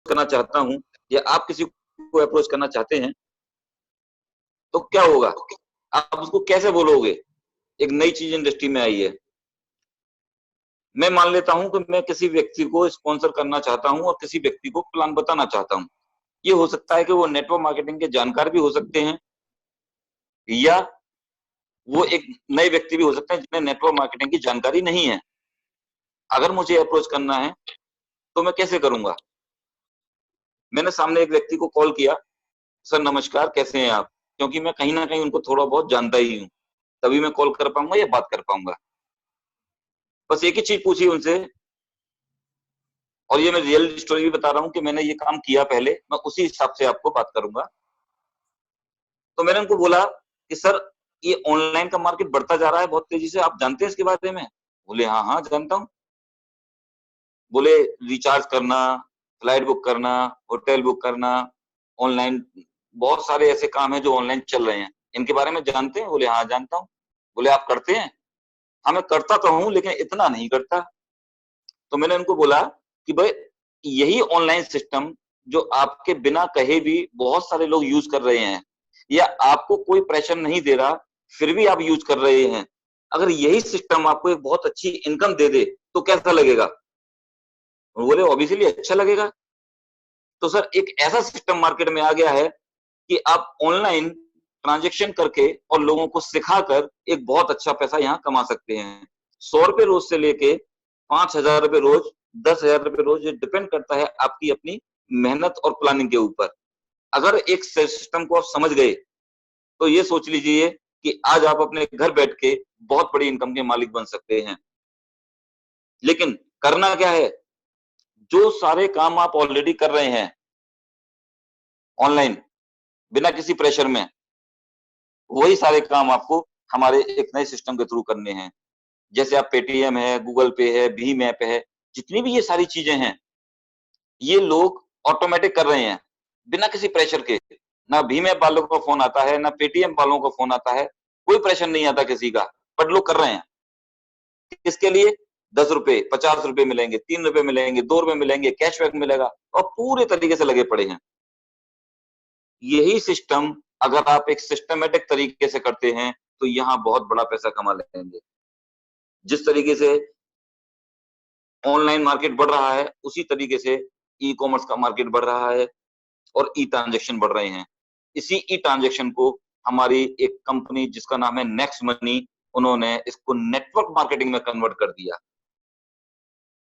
करना चाहता हूँ या आप किसी को अप्रोच करना चाहते हैं, तो क्या होगा? आप उसको कैसे बोलोगे? एक नई चीज़ इंडस्ट्री में आई है। मैं मान लेता हूँ कि मैं किसी व्यक्ति को स्पॉन्सर करना चाहता हूँ और किसी व्यक्ति को प्लान बताना चाहता हूँ। ये हो सकता है कि वो नेटवर्क मार्केटिंग के जानकार भी हो सकते हैं या वो एक नए व्यक्ति भी हो सकते हैं जिन्हें नेटवर्क मार्केटिंग की जानकारी नहीं है। अगर मुझे अप्रोच करना है, तो मैं कैसे करूँगा? मैंने सामने एक व्यक्ति को कॉल किया, "सर नमस्कार, कैसे हैं आप?" क्योंकि मैं कहीं न कहीं उनको थोड़ा बहुत जानता ही हूँ, तभी मैं कॉल कर पाऊँगा या बात कर पाऊँगा। बस एक ही चीज़ पूछी उनसे और ये मैं रियल स्टोरी भी बता रहा हूँ कि मैंने ये काम किया पहले, मैं उसी हिसाब से आपको बात करूँगा। तो मैंने उनको बोला कि सर ये ऑनलाइन का मार्केट बढ़ता जा रहा है बहुत तेज़ी से, आप जानते हैं इसके बारे में? बोले, "हाँ, हाँ, जानता हूँ।" बोले, "रिचार्ज करना, फ्लाइट बुक करना, होटल बुक करना, ऑनलाइन बहुत सारे ऐसे काम हैं जो ऑनलाइन चल रहे हैं। इनके बारे में जानते हैं?" बोले, "हाँ, जानता हूँ।" बोले, "आप करते हैं?" हाँ, मैं करता तो हूँ लेकिन इतना नहीं करता। तो मैंने उनको बोला कि भई यही ऑनलाइन सिस्टम जो आपके बिना कहे भी बहुत सारे लोग यूज़ कर रहे हैं या आपको कोई प्रेशर नहीं दे रहा, फिर भी आप यूज़ कर रहे हैं। अगर यही सिस्टम आपको एक बहुत अच्छी इनकम दे दे, तो कैसा लगेगा? वो बोले ऑब्वियसली अच्छा लगेगा। तो सर एक ऐसा सिस्टम मार्केट में आ गया है कि आप ऑनलाइन ट्रांज़ैक्शन करके और लोगों को सिखाकर एक बहुत अच्छा पैसा यहाँ कमा सकते हैं। ₹100 रोज़ से लेके ₹5000 रोज़, ₹10,000 रोज़, ये डिपेंड करता है आपकी अपनी मेहनत और प्लानिंग के ऊपर। अगर एक सिस्टम को आप समझ गए, तो ये सोच लीजिए कि आज आप अपने घर बैठ के बहुत बड़ी इनकम के मालिक बन सकते हैं। लेकिन करना क्या है? जो सारे काम आप ऑलरेडी कर रहे हैं ऑनलाइन, बिना किसी प्रेशर में, वही सारे काम आपको हमारे एक नए सिस्टम के थ्रू करने हैं। जैसे आप पेटीएम है, गूगल पे है, भीम ऐप है, जितनी भी ये सारी चीज़ें हैं, ये लोग ऑटोमैटिक कर रहे हैं, बिना किसी प्रेशर के। ना भीम ऐप वालों का फ़ोन आता है, ना पेटीएम वालों का फ़ोन आता है, कोई प्रेशर नहीं आता किसी का, बट लोग कर रहे हैं। किसके लिए? ₹10, ₹50 मिलेंगे, ₹3 मिलेंगे, ₹2 मिलेंगे, कैशबैक मिलेगा और पूरे तरीके से लगे पड़े हैं। यही सिस्टम अगर आप एक सिस्टमैटिक तरीके से करते हैं, तो यहाँ बहुत बड़ा पैसा कमा लेंगे। जिस तरीके से ऑनलाइन मार्केट बढ़ रहा है, उसी तरीके से ई-कॉमर्स का मार्केट बढ़ रहा है और ई-ट्रांज़ैक्शन बढ़ रहे हैं। इसी ई-ट्रांज़ैक्शन को हमारी एक कंपनी जिसका नाम है नेक्स्ट मनी, उन्होंने इसको नेटवर्क मार्केटिंग में कन्वर्ट कर दिया।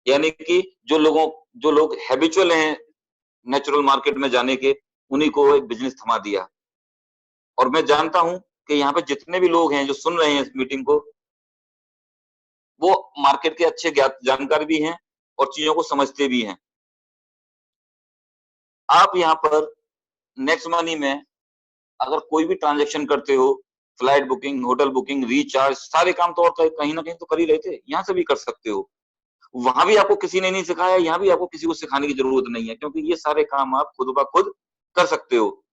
यानी कि जो लोग हैबिचुअल हैं नेचुरल मार्केट में जाने के, उन्हीं को एक बिज़नेस थमा दिया। और मैं जानता हूँ कि यहाँ पे जितने भी लोग हैं जो सुन रहे हैं इस मीटिंग को, वो मार्केट के अच्छे ज्ञात जानकार भी हैं और चीज़ों को समझते भी हैं। आप यहाँ पर नेक्स्ट मनी में अगर कोई भी ट्रांज़ैक्शन करते हो, flight booking, hotel booking, recharge सारे काम तो और कहीं न कहीं तो कर ही रहे थे, यहाँ से भी कर सकते हो। वहाँ भी आपको किसी ने नहीं सिखाया, यहाँ भी आपको किसी को सिखाने की ज़रूरत नहीं है क्योंकि ये सारे काम आप खुद ब खुद कर सकते हो।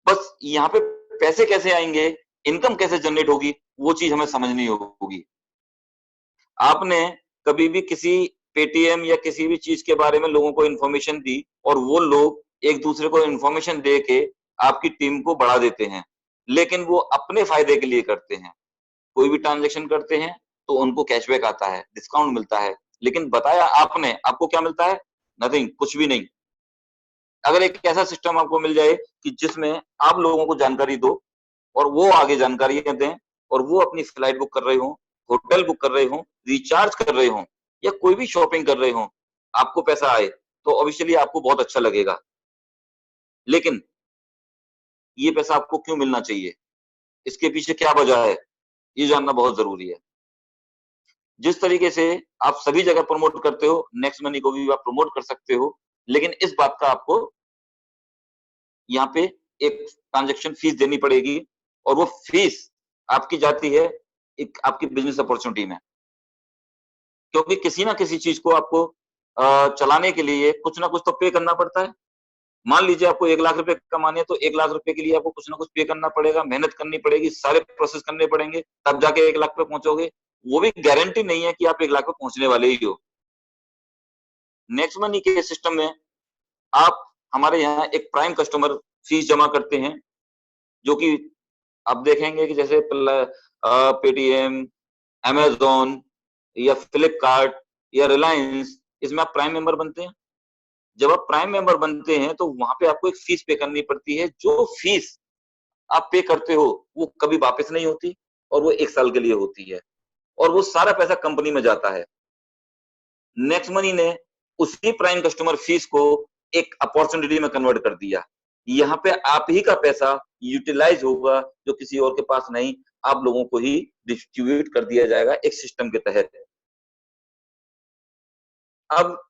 बस यहाँ पे पैसे कैसे आएँगे, इनकम कैसे जनरेट होगी, वो चीज़ हमें समझनी होगी। आपने कभी भी किसी पेटीएम या किसी भी चीज़ के बारे में लोगों को इन्फॉर्मेशन दी और वो लोग एक-दूसरे को इन्फॉर्मेशन दे के आपकी टीम को बढ़ा देते हैं, लेकिन वो अपने फ़ायदे के लिए करते हैं। कोई भी ट्रांज़ैक्शन करते हैं, तो उनको कैशबैक आता है, डिस्काउंट मिलता है, लेकिन बताया आपने, आपको क्या मिलता है? नथिंग, कुछ भी नहीं। अगर एक ऐसा सिस्टम आपको मिल जाए कि जिसमें आप लोगों को जानकारी दो और वो आगे जानकारियाँ दें और वो अपनी फ्लाइट बुक कर रहे हों, होटल बुक कर रहे हों, रिचार्ज कर रहे हों या कोई भी शॉपिंग कर रहे हों, आपको पैसा आए, तो ऑब्वियसली आपको बहुत अच्छा लगेगा। लेकिन ये पैसा आपको क्यों मिलना चाहिए? इसके पीछे क्या वजह है? ये जानना बहुत ज़रूरी है। जिस तरीके से आप सभी जगह प्रमोट करते हो, नेक्स्ट मनी को भी आप प्रमोट कर सकते हो, लेकिन इस बात का आपको यहाँ पे एक ट्रांज़ैक्शन फीस देनी पड़ेगी और वो फीस आपकी जाती है एक आपकी बिज़नेस अपॉर्च्युनिटी में। क्योंकि किसी न किसी चीज़ को आपको चलाने के लिए कुछ न कुछ तो पे करना पड़ता है। मान लीजिए आपको ₹1,00,000 कमाने हैं, तो ₹1,00,000 के लिए आपको कुछ न कुछ पे करना पड़ेगा, मेहनत करनी पड़ेगी, सारे प्रोसेस करने पड़ेंगे, तब जाके 1,00,000 पे पहुँचोगे। वो भी गारंटी नहीं है कि आप 1,00,000 पे पहुँचने वाले ही हो। नेक्स्ट मनी के सिस्टम में आप हमारे यहाँ एक प्राइम कस्टमर फीस जमा करते हैं, जो कि आप देखेंगे कि जैसे पेटीएम, अमेज़न या फ्लिपकार्ट या रिलायंस, इसमें आप प्राइम मेंबर बनते हैं। जब आप प्राइम मेंबर बनते हैं तो वहां पे आपको एक फीस पे करनी पड़ती है। जो फीस आप पे करते हो वो कभी वापस नहीं होती, और वो 1 साल के लिए होती है, और वो सारा पैसा कंपनी में जाता है। नेक्स्ट मनी ने उसी प्राइम कस्टमर फीस को एक अपॉर्चुनिटी में कन्वर्ट कर दिया। यहाँ पे आप ही का पैसा यूटिलाइज होगा, जो किसी और के पास नहीं, आप लोगों को ही डिस्ट्रीब्यूट कर दिया जाएगा एक सिस्टम के तहत। अब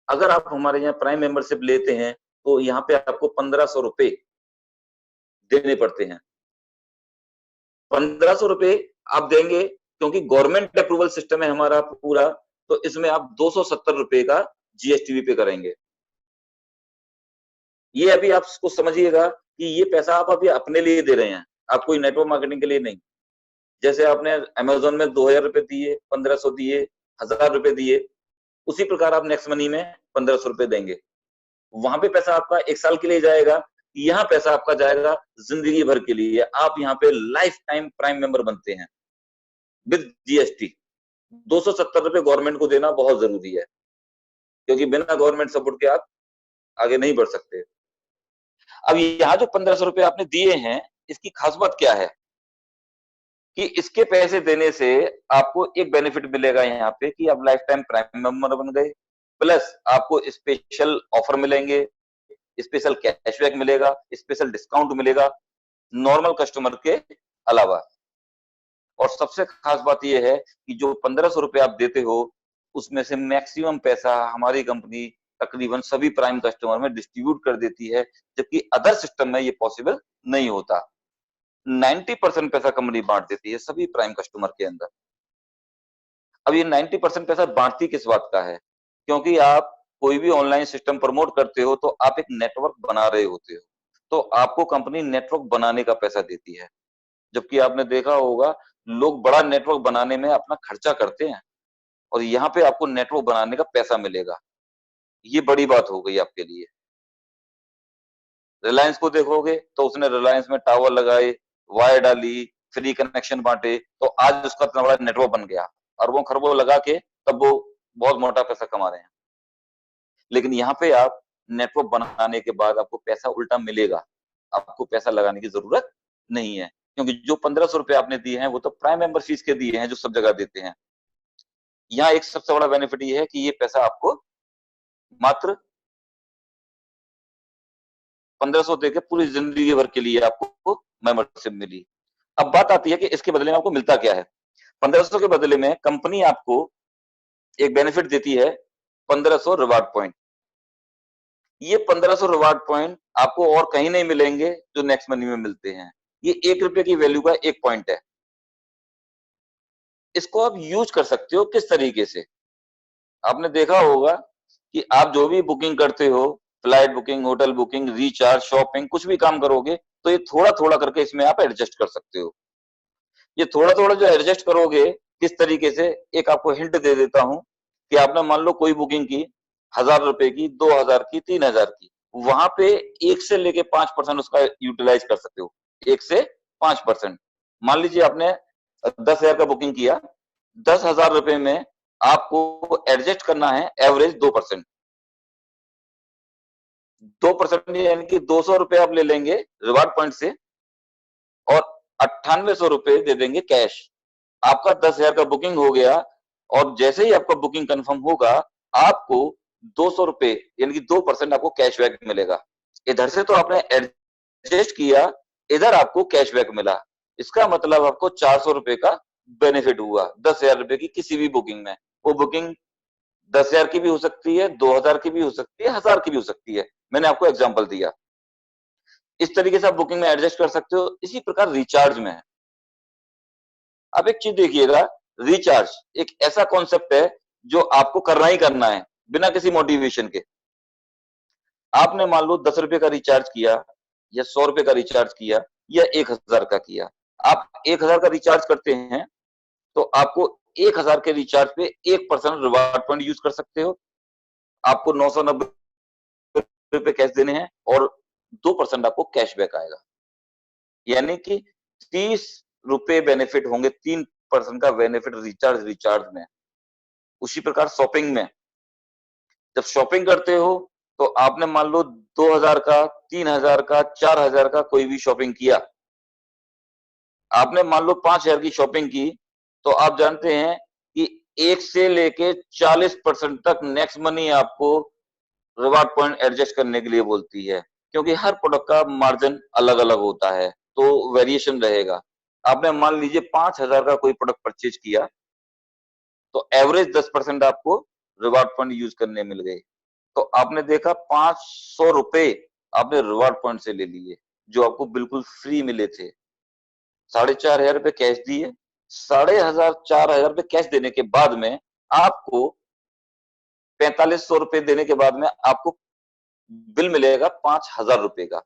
अगर आप हमारे यहाँ प्राइम मेंबरशिप लेते हैं तो यहाँ पे आपको 1500 रुपए देने पड़ते हैं। 1500 रुपए आप देंगे क्योंकि गवर्नमेंट अप्रूवल सिस्टम है हमारा पूरा, तो इसमें आप 270 रुपए का जीएसटी पे करेंगे। ये अभी आप इसको समझिएगा कि ये पैसा आप अभी अपने लिए दे रहे हैं, आप कोई नेटवर्क मार्केटिंग के लिए नहीं। जैसे आपने अमेज़न में 2000 रुपए दिए, 1500 दिए, 1000 रुपए दिए, उसी प्रकार आप नेक्स्ट मनी में 1500 रुपए देंगे। वहां पे पैसा आपका 1 साल के लिए जाएगा, यहाँ पैसा आपका जाएगा जिंदगी भर के लिए। आप यहाँ पे लाइफ टाइम प्राइम मेंबर बनते हैं विद जीएसटी। 270 रुपए गवर्नमेंट को देना बहुत जरूरी है, क्योंकि बिना गवर्नमेंट सपोर्ट के आप आगे नहीं बढ़ सकते। अब यहाँ जो 1500 रुपए आपने दिए हैं, इसकी खास बात क्या है कि इसके पैसे देने से आपको एक बेनिफिट मिलेगा यहाँ पे कि आप लाइफ टाइम प्राइम मेंबर बन गए, प्लस आपको स्पेशल ऑफर मिलेंगे, स्पेशल कैशबैक मिलेगा, स्पेशल डिस्काउंट मिलेगा नॉर्मल कस्टमर के अलावा। और सबसे खास बात यह है कि जो 1500 रुपए आप देते हो, उसमें से मैक्सिमम पैसा हमारी कंपनी तकरीबन सभी प्राइम कस्टमर में डिस्ट्रीब्यूट कर देती है, जबकि अदर सिस्टम में ये पॉसिबल नहीं होता। 90% पैसा कंपनी बांट देती है सभी प्राइम कस्टमर के अंदर। अब ये 90% पैसा बांटती किस बात का है? क्योंकि आप कोई भी ऑनलाइन सिस्टम प्रमोट करते हो तो आप एक नेटवर्क बना रहे होते हो, तो आपको कंपनी नेटवर्क बनाने का पैसा देती है। जबकि आपने देखा होगा लोग बड़ा नेटवर्क बनाने में अपना खर्चा करते हैं, और यहाँ पे आपको नेटवर्क बनाने का पैसा मिलेगा। ये बड़ी बात हो गई आपके लिए। रिलायंस को देखोगे तो उसने रिलायंस में टावर लगाए, वायर डाली, फ्री कनेक्शन बांटे, तो आज उसका इतना बड़ा नेटवर्क बन गया, अरबों खरबों लगा के तब वो बहुत मोटा पैसा कमा रहे हैं। लेकिन यहाँ पे आप नेटवर्क बनाने के बाद आपको पैसा उल्टा मिलेगा, आपको पैसा लगाने की जरूरत नहीं है, क्योंकि जो 1500 रुपए आपने दिए हैं वो तो प्राइम मेंबर फीस के दिए हैं जो सब जगह देते हैं। यहाँ एक सबसे बड़ा बेनिफिट ये है कि ये पैसा आपको मात्र 1500 देके पूरी जिंदगी भर के लिए आपको मेंबरशिप मिली। अब बात आती है कि इसके बदले में आपको मिलता क्या है। 1500 के बदले में कंपनी आपको एक बेनिफिट देती है, 1500 रिवार्ड पॉइंट। ये 1500 रिवार्ड पॉइंट आपको और कहीं नहीं मिलेंगे जो नेक्स्ट मनी में मिलते हैं। ये 1 रुपए की वैल्यू का एक पॉइंट है। इसको आप यूज कर सकते हो किस तरीके से? आपने देखा होगा कि आप जो भी बुकिंग करते हो, flight booking, hotel booking, recharge, shopping, कुछ भी काम करोगे तो ये थोड़ा थोड़ा करके इसमें आप एडजस्ट कर सकते हो। ये थोड़ा थोड़ा जो एडजस्ट करोगे किस तरीके से, एक आपको हिंट दे देता हूं कि आपने मान लो कोई बुकिंग की 1000 रुपए की, 2000 की, 3000 की, वहां पे 1 से लेके 5% उसका यूटिलाइज कर सकते हो। 1 से 5%। मान लीजिए आपने 10,000 का बुकिंग किया, 10,000 रुपए में आपको एडजस्ट करना है एवरेज 2%। 2% यानी कि 200 रुपए आप ले लेंगे रिवार्ड पॉइंट से, और 9800 रुपए दे देंगे कैश। आपका 10,000 का बुकिंग हो गया, और जैसे ही आपका बुकिंग कंफर्म होगा आपको 200 रुपए यानी कि 2% आपको कैशबैक मिलेगा। इधर से तो आपने एडजस्ट किया, इधर आपको कैशबैक मिला। इसका मतलब आपको 400 रुपए का बेनिफिट हुआ 10,000 रुपए की किसी भी बुकिंग में। वो बुकिंग 10,000 की भी हो सकती है, 2,000 की भी हो सकती है, 1000 की भी हो सकती है। मैंने आपको एग्जांपल दिया। इस तरीके से आप बुकिंग में एडजस्ट कर सकते हो। इसी प्रकार रिचार्ज में है। अब एक चीज देखिएगा, रिचार्ज एक ऐसा कॉन्सेप्ट है जो आपको करना ही करना है बिना किसी मोटिवेशन के। आपने मान लो 10 रुपए का रिचार्ज किया, या 100 रुपए का रिचार्ज किया, या 1000 का किया। आप 1000 का रिचार्ज करते हैं तो आपको 1000 के रिचार्ज पे 1% रिवार्ड पॉइंट यूज कर सकते हो। आपको 990 रुपए कैश देने हैं और 2% आपको कैशबैक आएगा। यानी कि 30 रुपए बेनिफिट होंगे, 3% का बेनिफिट रिचार्ज में। उसी प्रकार शॉपिंग में, जब शॉपिंग करते हो तो आपने मान लो 2000 का, 3000 का, 4000 का कोई भी शॉपिंग किया, आपने मान लो 5000 की शॉपिंग की, तो आप जानते हैं कि 1 से लेके 40% तक नेक्स्ट मनी आपको रिवार्ड पॉइंट एडजस्ट करने के लिए बोलती है, क्योंकि हर प्रोडक्ट का मार्जिन अलग अलग होता है, तो वेरिएशन रहेगा। आपने मान लीजिए 5000 का कोई प्रोडक्ट परचेज किया, तो एवरेज 10% आपको रिवार्ड पॉइंट यूज करने मिल गए। तो आपने देखा 500 रुपए आपने रिवार्ड पॉइंट से ले लिए, जो आपको बिल्कुल फ्री मिले थे। 4500 रुपए कैश दिए, 4500 रुपए कैश देने के बाद में आपको 4500 रुपए देने के बाद में आपको बिल मिलेगा 5000 रुपए का।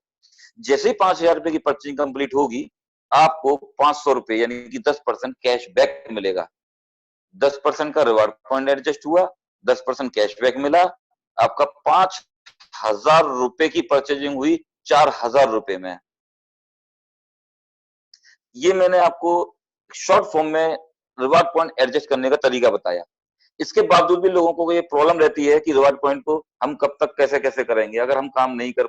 जैसे ही 5000 रुपए की पर्चेसिंग कंप्लीट होगी, आपको 500 रुपए यानी कि 10% कैश बैक मिलेगा। 10% का रिवार्ड पॉइंट एडजस्ट हुआ, 10% कैशबैक मिला, आपका 5000 रुपए की परचेजिंग हुई 4000 रुपए में। ये मैंने आपको शॉर्ट फॉर्म में रिवार्ड पॉइंट एडजस्ट करने का तरीका बताया। इसके बावजूद भी लोगों को ये प्रॉब्लम रहती है कि रिवार्ड पॉइंट को हम कब तक कैसे कैसे करेंगे, अगर हम काम नहीं कर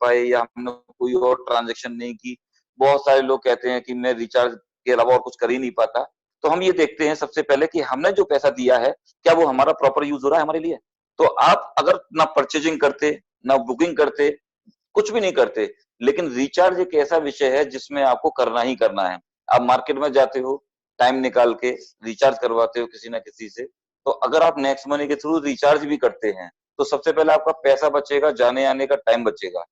पाए या हमने कोई और ट्रांजेक्शन नहीं की। बहुत सारे लोग कहते हैं कि मैं रिचार्ज के अलावा और कुछ कर ही नहीं पाता। तो हम ये देखते हैं सबसे पहले कि हमने जो पैसा दिया है, क्या वो हमारा प्रॉपर यूज हो रहा है हमारे लिए? तो आप अगर ना परचेजिंग करते, ना बुकिंग करते, कुछ भी नहीं करते, लेकिन रिचार्ज एक ऐसा विषय है जिसमें आपको करना ही करना है। आप मार्केट में जाते हो, टाइम निकाल के रिचार्ज करवाते हो किसी ना किसी से, तो अगर आप नेक्स्ट मनी के थ्रू रिचार्ज भी करते हैं, तो सबसे पहले आपका पैसा बचेगा, जाने आने का टाइम बचेगा।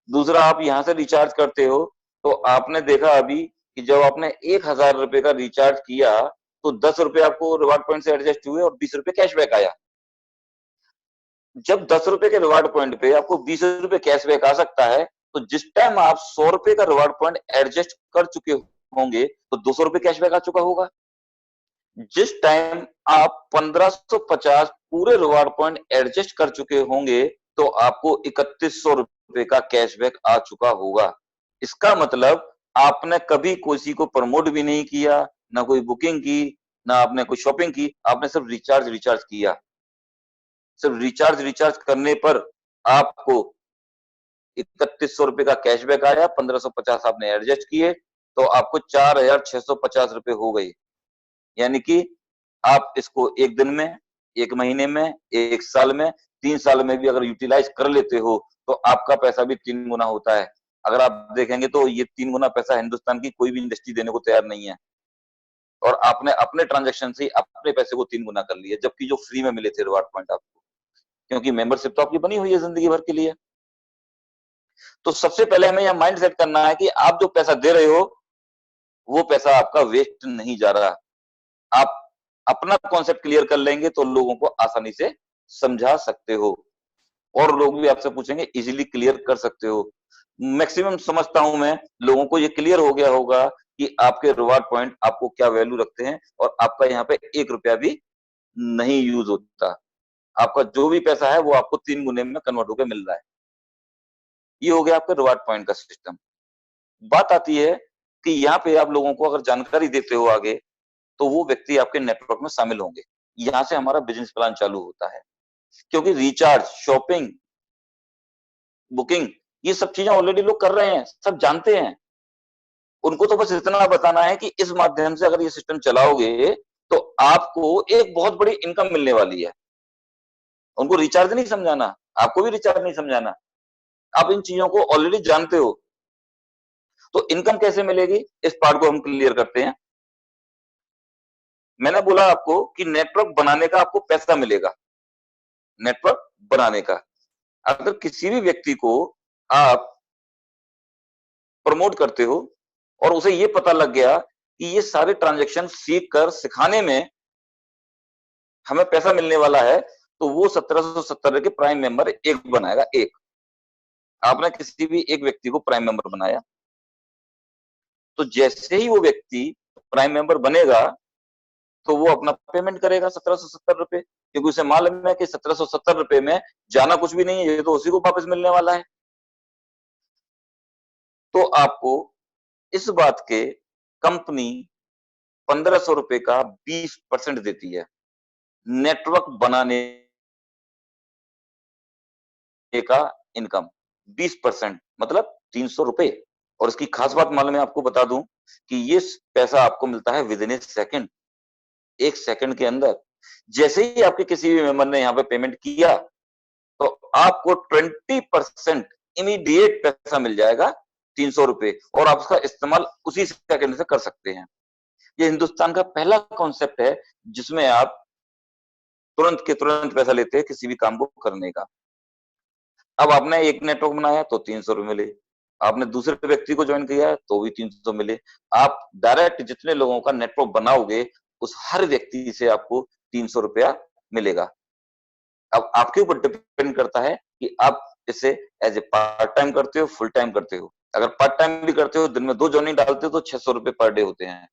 दूसरा, आप यहाँ से रिचार्ज करते हो, तो आपने देखा अभी कि जब आपने 1000 रुपए का रिचार्ज किया, तो 10 रुपए आपको रिवार्ड पॉइंट से एडजस्ट हुए और 20 रुपए कैशबैक आया। जब 10 रुपए के रिवार्ड पॉइंट पे आपको 20 रुपए कैशबैक आ सकता है, तो जिस टाइम आप 100 रुपए का रिवार्ड पॉइंट एडजस्ट कर चुके होंगे, तो 200 रुपए कैशबैक आ चुका होगा। जिस टाइम आप 1550 पूरे रिवार्ड पॉइंट एडजस्ट कर चुके होंगे, तो आपको 3100 रुपए का कैशबैक आ चुका होगा। इसका मतलब आपने कभी किसी को प्रमोट भी नहीं किया, ना कोई बुकिंग की, ना आपने कोई शॉपिंग की, आपने सिर्फ रिचार्ज किया। सिर्फ रिचार्ज करने पर आपको 3100 रुपए का कैशबैक आया, 1550 आपने एडजस्ट किए, तो आपको 4650 रुपए हो गई। यानी कि आप इसको 1 दिन में, 1 महीने में, 1 साल में, 3 साल में भी अगर यूटिलाइज कर लेते हो, तो आपका पैसा भी 3 गुना होता है। अगर आप देखेंगे तो ये 3 गुना पैसा हिंदुस्तान की कोई भी इंडस्ट्री देने को तैयार नहीं है। और आपने अपने ट्रांजेक्शन से अपने पैसे को 3 गुना कर लिया, जबकि जो फ्री में मिले थे रिवार्ड पॉइंट आपको, क्योंकि मेंबरशिप तो आपकी बनी हुई है जिंदगी भर के लिए। तो सबसे पहले हमें यह माइंड सेट करना है कि आप जो पैसा दे रहे हो, वो पैसा आपका वेस्ट नहीं जा रहा। आप अपना कॉन्सेप्ट क्लियर कर लेंगे तो लोगों को आसानी से समझा सकते हो, और लोग भी आपसे पूछेंगे, इजीली क्लियर कर सकते हो। मैक्सिमम समझता हूं मैं, लोगों को ये क्लियर हो गया होगा कि आपके रिवार्ड पॉइंट आपको क्या वैल्यू रखते हैं, और आपका यहाँ पे 1 रुपया भी नहीं यूज होता। आपका जो भी पैसा है वो आपको 3 गुने में कन्वर्ट होकर मिल रहा है। ये हो गया आपका रिवार्ड पॉइंट का सिस्टम। बात आती है कि यहाँ पे आप लोगों को अगर जानकारी देते हो आगे, तो वो व्यक्ति आपके नेटवर्क में शामिल होंगे। यहाँ से हमारा बिजनेस प्लान चालू होता है, क्योंकि रिचार्ज, शॉपिंग, बुकिंग, ये सब चीजें ऑलरेडी लोग कर रहे हैं, सब जानते हैं। उनको तो बस इतना बताना है कि इस माध्यम से अगर ये सिस्टम चलाओगे, तो आपको एक बहुत बड़ी इनकम मिलने वाली है। उनको रिचार्ज नहीं समझाना, आपको भी रिचार्ज नहीं समझाना। आप इन चीजों को ऑलरेडी जानते हो। तो इनकम कैसे मिलेगी, इस पार्ट को हम क्लियर करते हैं। मैंने बोला आपको कि नेटवर्क बनाने का आपको पैसा मिलेगा, नेटवर्क बनाने का। अगर किसी भी व्यक्ति को आप प्रमोट करते हो और उसे ये पता लग गया कि ये सारे ट्रांजैक्शन सीख कर सिखाने में हमें पैसा मिलने वाला है, तो वो 1770 के प्राइम मेंबर एक बनाएगा। एक आपने किसी भी एक व्यक्ति को प्राइम मेंबर बनाया, तो जैसे ही वो व्यक्ति प्राइम मेंबर बनेगा, तो वो अपना पेमेंट करेगा 1770 रुपए, क्योंकि उसे मालूम है कि 1770 रुपए में जाना कुछ भी नहीं है, ये तो उसी को वापस मिलने वाला है। तो आपको इस बात के कंपनी 1500 रुपए का 20% देती है नेटवर्क बनाने का इनकम। 20% मतलब 300 रुपए। और इसकी खास बात मालूम है आपको, बता दूं कि ये पैसा आपको मिलता है with in A second, 1 second के अंदर। जैसे ही आपके किसी भी मेंबर ने यहाँ पे पेमेंट किया तो आपको 20% इमीडिएट पैसा मिल जाएगा, 300 रुपए, और आप उसका इस्तेमाल उसी सेकंड से कर सकते हैं। ये हिंदुस्तान का पहला कॉन्सेप्ट है जिसमें आप तुरंत के तुरंत पैसा लेते हैं किसी भी काम को करने का। अब आपने एक नेटवर्क बनाया तो 300 रुपए मिले, आपने दूसरे व्यक्ति को ज्वाइन किया तो भी 300 मिले। आप डायरेक्ट जितने लोगों का नेटवर्क बनाओगे उस हर व्यक्ति से आपको 300 रुपया मिलेगा। अब आपके ऊपर डिपेंड करता है कि आप इसे एज ए पार्ट टाइम करते हो, फुल टाइम करते हो। अगर पार्ट टाइम भी करते हो, दिन में 2 ज्वाइनिंग डालते हो तो 600 रुपए पर डे होते हैं,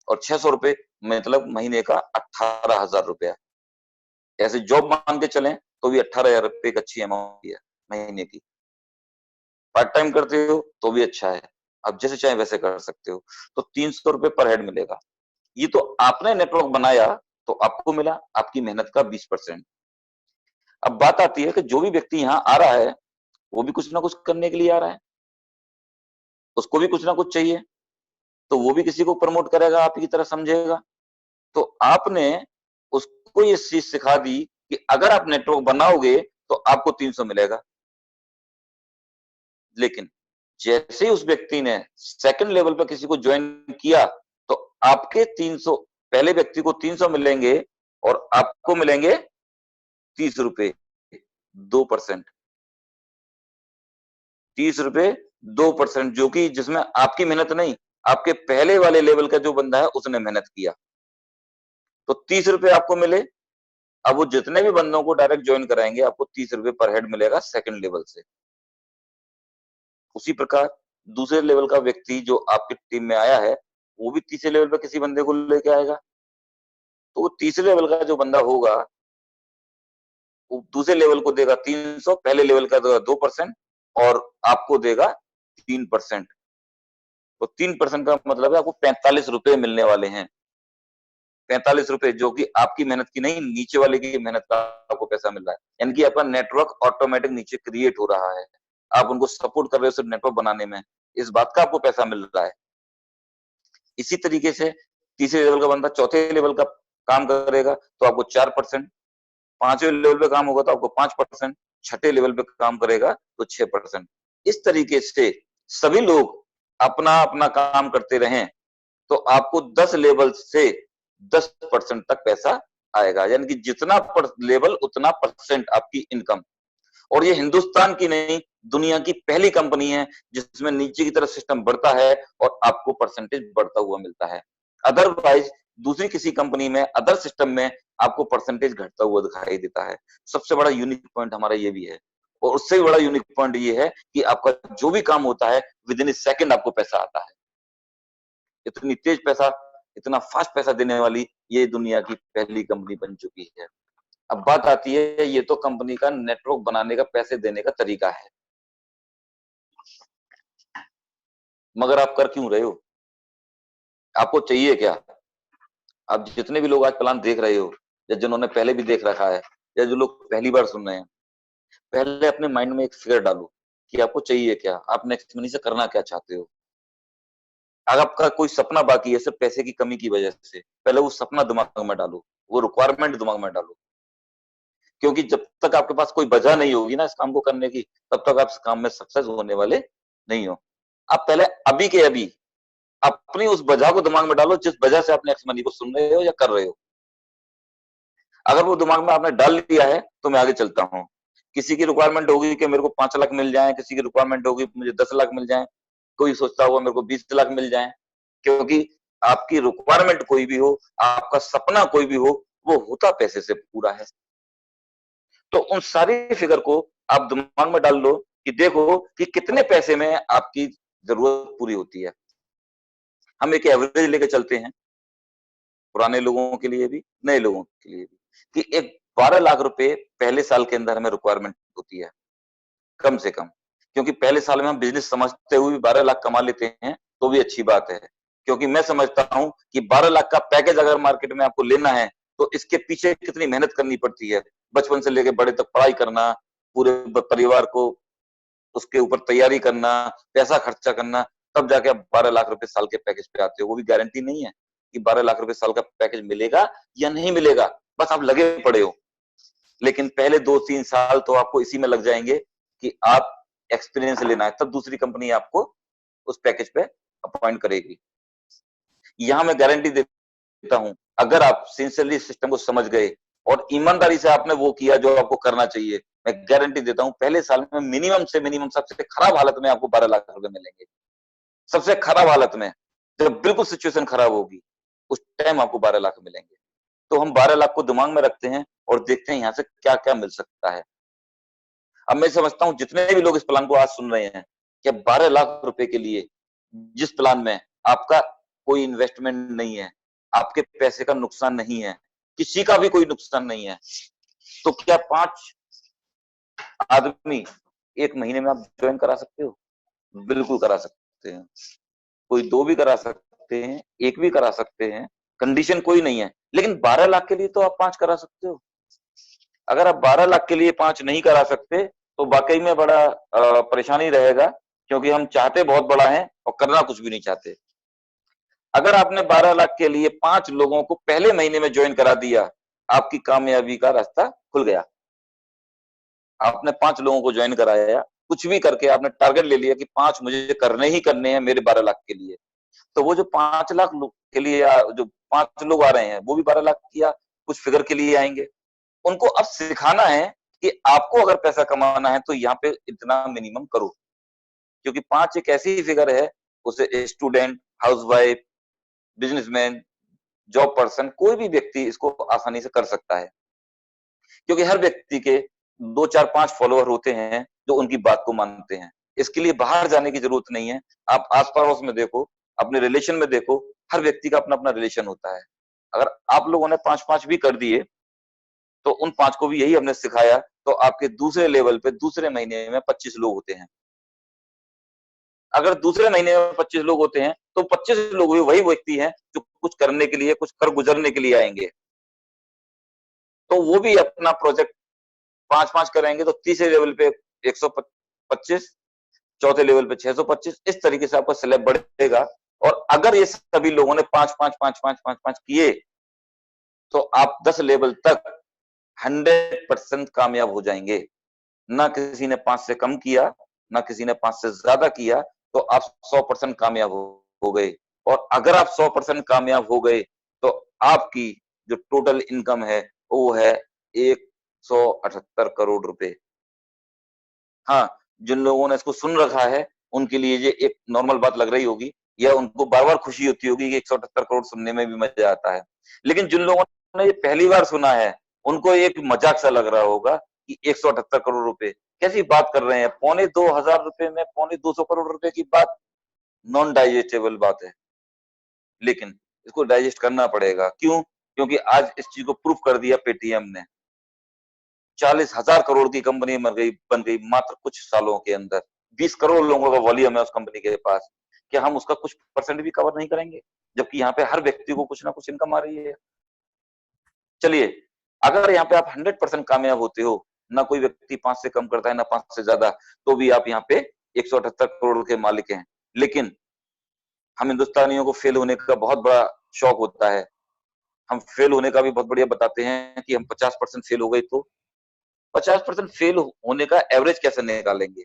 और 600 रुपए मतलब महीने का 18,000 रुपया। ऐसे जॉब मान के चलें तो भी 18,000 रुपए एक अच्छी अमाउंट है महीने की। पार्ट टाइम करते हो तो भी अच्छा है, आप जैसे चाहे वैसे कर सकते हो। तो 300 रुपए पर हेड मिलेगा। ये तो आपने नेटवर्क बनाया तो आपको मिला आपकी मेहनत का 20%। अब बात आती है कि जो भी व्यक्ति यहाँ आ रहा है वो भी कुछ ना कुछ करने के लिए आ रहा है, उसको भी कुछ ना कुछ चाहिए, तो वो भी किसी को प्रमोट करेगा, आप की तरह समझेगा। तो आपने उसको ये चीज सिखा दी कि अगर आप नेटवर्क बनाओगे तो आपको 300 मिलेगा। लेकिन जैसे ही उस व्यक्ति ने सेकंड लेवल पर किसी को ज्वाइन किया तो आपके 300, पहले व्यक्ति को 300 मिलेंगे और आपको मिलेंगे 30 रुपए, 2%। 30 रुपए 2%, जो कि जिसमें आपकी मेहनत नहीं, आपके पहले वाले लेवल का जो बंदा है उसने मेहनत किया। तो 30 रुपए आपको मिले। अब वो जितने भी बंदों को डायरेक्ट ज्वाइन कराएंगे आपको 30 रुपए पर हेड मिलेगा सेकंड लेवल से। उसी प्रकार दूसरे लेवल का व्यक्ति जो आपकी टीम में आया है वो भी तीसरे लेवल पे किसी बंदे को लेके आएगा, तो वो तीसरे लेवल का जो बंदा होगा वो दूसरे लेवल को देगा 300, पहले लेवल का देगा 2% और आपको देगा 3%। तो 3% का मतलब है आपको 45 रुपए मिलने वाले हैं। 45 रुपए जो कि आपकी मेहनत की नहीं, नीचे वाले की मेहनत का आपको पैसा मिल रहा है। यानी कि आपका नेटवर्क ऑटोमेटिक नीचे क्रिएट हो रहा है, आप उनको सपोर्ट कर रहे हो सिर्फ नेटवर्क बनाने में, इस बात का आपको पैसा मिल रहा है। इसी तरीके से तीसरे लेवल का बंदा चौथे लेवल का काम करेगा तो आपको 4%, पांचवें लेवल पे काम होगा तो आपको 5%, छठे लेवल पे काम करेगा तो 6%। इस तरीके से सभी लोग अपना अपना काम करते रहें तो आपको 10 लेवल से 10% तक पैसा आएगा, यानी कि जितना लेवल उतना परसेंट आपकी इनकम। और ये हिंदुस्तान की नहीं, दुनिया की पहली कंपनी है जिसमें नीचे की तरफ सिस्टम बढ़ता है और आपको परसेंटेज बढ़ता हुआ मिलता है। अदरवाइज दूसरी किसी कंपनी में, अदर सिस्टम में आपको परसेंटेज घटता हुआ दिखाई देता है। सबसे बड़ा यूनिक पॉइंट हमारा ये भी है, और उससे भी बड़ा यूनिक पॉइंट ये है कि आपका जो भी काम होता है विद इन ए सेकेंड आपको पैसा आता है। इतनी तेज पैसा, इतना फास्ट पैसा देने वाली ये दुनिया की पहली कंपनी बन चुकी है। अब बात आती है, ये तो कंपनी का नेटवर्क बनाने का, पैसे देने का तरीका है, मगर आप कर क्यों रहे हो? आपको चाहिए क्या? आप जितने भी लोग आज प्लान देख रहे हो या जिन्होंने पहले भी देख रखा है या जो लोग पहली बार सुन रहे हैं, पहले अपने माइंड में एक फिगर डालो कि आपको चाहिए क्या, आप नेक्स्ट मनी से करना क्या चाहते हो। अगर आपका कोई सपना बाकी है सिर्फ पैसे की कमी की वजह से, पहले वो सपना दिमाग में डालो, वो रिक्वायरमेंट दिमाग में डालो। क्योंकि जब तक आपके पास कोई वजह नहीं होगी ना इस काम को करने की, तब तक आप इस काम में सक्सेस होने वाले नहीं हो। आप पहले अभी के अभी अपनी उस वजह को दिमाग में डालो जिस वजह से आप नेक्स्ट मनी को सुन रहे हो या कर रहे हो। अगर वो दिमाग में आपने डाल लिया है तो मैं आगे चलता हूँ। किसी की रिक्वायरमेंट होगी कि मेरे को 5 लाख मिल जाए, किसी की रिक्वायरमेंट होगी मुझे 10 लाख मिल जाए, कोई सोचता होगा मेरे को 20 लाख मिल जाए। क्योंकि आपकी रिक्वायरमेंट कोई भी हो, आपका सपना कोई भी हो, वो होता पैसे से पूरा है। तो उन सारी फिगर को आप दिमाग में डाल लो कि देखो कि कितने पैसे में आपकी जरूरत पूरी होती है। हम एक एवरेज लेके चलते हैं, पुराने लोगों के लिए भी, नए लोगों के लिए भी। कि एक 12 लाख रुपए पहले साल के अंदर हमें रिक्वायरमेंट होती है, कम से कम। क्योंकि पहले साल में हम बिजनेस समझते हुए भी 12 लाख कमा लेते हैं, तो भी अच्छी बात है। क्योंकि मैं समझता हूं कि 12 लाख का पैकेज अगर मार्केट में आपको लेना है, तो इसके पीछे कितनी मेहनत करनी पड़ती है। बचपन से लेके बड़े तक पढ़ाई करना, पूरे परिवार को उसके ऊपर तैयारी करना, पैसा खर्चा करना, तब जाके आप 12 लाख रुपए साल के पैकेज पे आते हो। वो भी गारंटी नहीं है कि 12 लाख रुपए साल का पैकेज मिलेगा या नहीं मिलेगा, बस आप लगे पड़े हो। लेकिन पहले 2-3 साल तो आपको इसी में लग जाएंगे कि आप एक्सपीरियंस लेना है, तब दूसरी कंपनी आपको उस पैकेज पे अपॉइंट करेगी। यहां मैं गारंटी देता हूं, अगर आप सिंसियरली सिस्टम को समझ गए और ईमानदारी से आपने वो किया जो आपको करना चाहिए, मैं गारंटी देता हूं पहले साल में मिनिमम से मिनिमम सबसे खराब हालत में आपको 12 लाख रुपए मिलेंगे। सबसे खराब हालत में, जब बिल्कुल सिचुएशन खराब होगी, उस टाइम आपको 12 लाख मिलेंगे। तो हम 12 लाख को दिमाग में रखते हैं और देखते हैं यहां से क्या क्या मिल सकता है। अब मैं समझता हूं जितने भी लोग इस प्लान को आज सुन रहे हैं कि 12 लाख रुपए के लिए, जिस प्लान में आपका कोई इन्वेस्टमेंट नहीं है, आपके पैसे का नुकसान नहीं है, किसी का भी कोई नुकसान नहीं है, तो क्या 5 आदमी एक महीने में आप ज्वाइन करा सकते हो? बिल्कुल करा सकते हैं। कोई 2 भी करा सकते हैं, 1 भी करा सकते हैं, कंडीशन कोई नहीं है। लेकिन 12 लाख के लिए तो आप 5 करा सकते हो। अगर आप 12 लाख के लिए 5 नहीं करा सकते, तो वाकई में बड़ा परेशानी रहेगा, क्योंकि हम चाहते बहुत बड़ा है और करना कुछ भी नहीं चाहते। अगर आपने 12 लाख के लिए 5 लोगों को पहले महीने में ज्वाइन करा दिया, आपकी कामयाबी का रास्ता खुल गया। आपने 5 लोगों को ज्वाइन कराया, कुछ भी करके आपने टारगेट ले लिया कि 5 मुझे करने ही करने हैं मेरे 12 लाख के लिए। तो वो जो 5 लाख लोग के लिए जो 5 लोग आ रहे हैं, वो भी 12 लाख की या कुछ फिगर के लिए आएंगे। उनको अब सिखाना है कि आपको अगर पैसा कमाना है तो यहाँ पे इतना मिनिमम करो। क्योंकि 5 एक ऐसी फिगर है, उसे student, housewife, businessman, job person, कोई भी व्यक्ति इसको आसानी से कर सकता है। क्योंकि हर व्यक्ति के 2, 4, 5 फॉलोअर होते हैं जो उनकी बात को मानते हैं। इसके लिए बाहर जाने की जरूरत नहीं है। आप आस-पड़ोस में देखो, अपने रिलेशन में देखो, हर व्यक्ति का अपना-अपना रिलेशन होता है। अगर आप लोगों ने 5-5 भी कर दिए, तो उन 5 को भी यही हमने सिखाया, तो आपके दूसरे लेवल पे दूसरे महीने में 25 लोग होते हैं। अगर दूसरे महीने में 25 लोग होते हैं, तो 25 लोग भी वही व्यक्ति हैं जो कुछ करने के लिए, कुछ कर गुजरने के लिए आएंगे। तो वो भी अपना प्रोजेक्ट 5-5 कराएंगे, तो तीसरे लेवल पे 125, चौथे लेवल पे 625, इस तरीके से आपका स्लैब बढ़ेगा। और अगर ये सभी लोगों ने 5-5 किए, तो आप 10 लेवल तक 100% कामयाब हो जाएंगे। ना किसी ने 5 से कम किया, ना किसी ने 5 से ज्यादा किया, तो आप 100% कामयाब हो गए। और अगर आप 100% कामयाब हो गए, तो आपकी जो टोटल इनकम है, वो है 178 करोड़ रुपए। हाँ, जिन लोगों ने इसको सुन रखा है, उनके लिए ये एक नॉर्मल बात लग रही होगी, या उनको बार-बार खुशी होती होगी कि 178 करोड़ सुनने में भी मजा आता है। लेकिन जिन लोगों ने ये पहली बार सुना है, उनको एक मजाक सा लग रहा होगा कि 178 करोड़ रुपए, कैसी बात कर रहे हैं? पौने 2000 रुपए में पौने 200 करोड़ रुपए की बात, नॉन डाइजेस्टेबल बात है। लेकिन इसको डाइजेस्ट करना पड़ेगा। क्यों? क्योंकि आज इस चीज को प्रूफ कर दिया पेटीएम ने। 40,000 करोड़ की कंपनी बन गई मात्र कुछ सालों के अंदर। 20 करोड़ लोगों का वॉल्यूम है उस कंपनी के पास। क्या हम उसका कुछ परसेंट भी कवर नहीं करेंगे? जबकि यहाँ पे हर व्यक्ति को कुछ ना कुछ इनकम आ रही है। चलिए, अगर यहाँ पे आप 100% कामयाब होते हो, ना कोई व्यक्ति 5 से कम करता है, ना 5 से ज्यादा, तो भी आप यहाँ पे 178 करोड़ के मालिक हैं। लेकिन हम हिंदुस्तानियों को फेल होने का बहुत बड़ा शौक होता है। हम फेल होने का भी बहुत बढ़िया बताते हैं कि हम 50% फेल हो गए, तो 50% फेल होने का एवरेज कैसे निकालेंगे?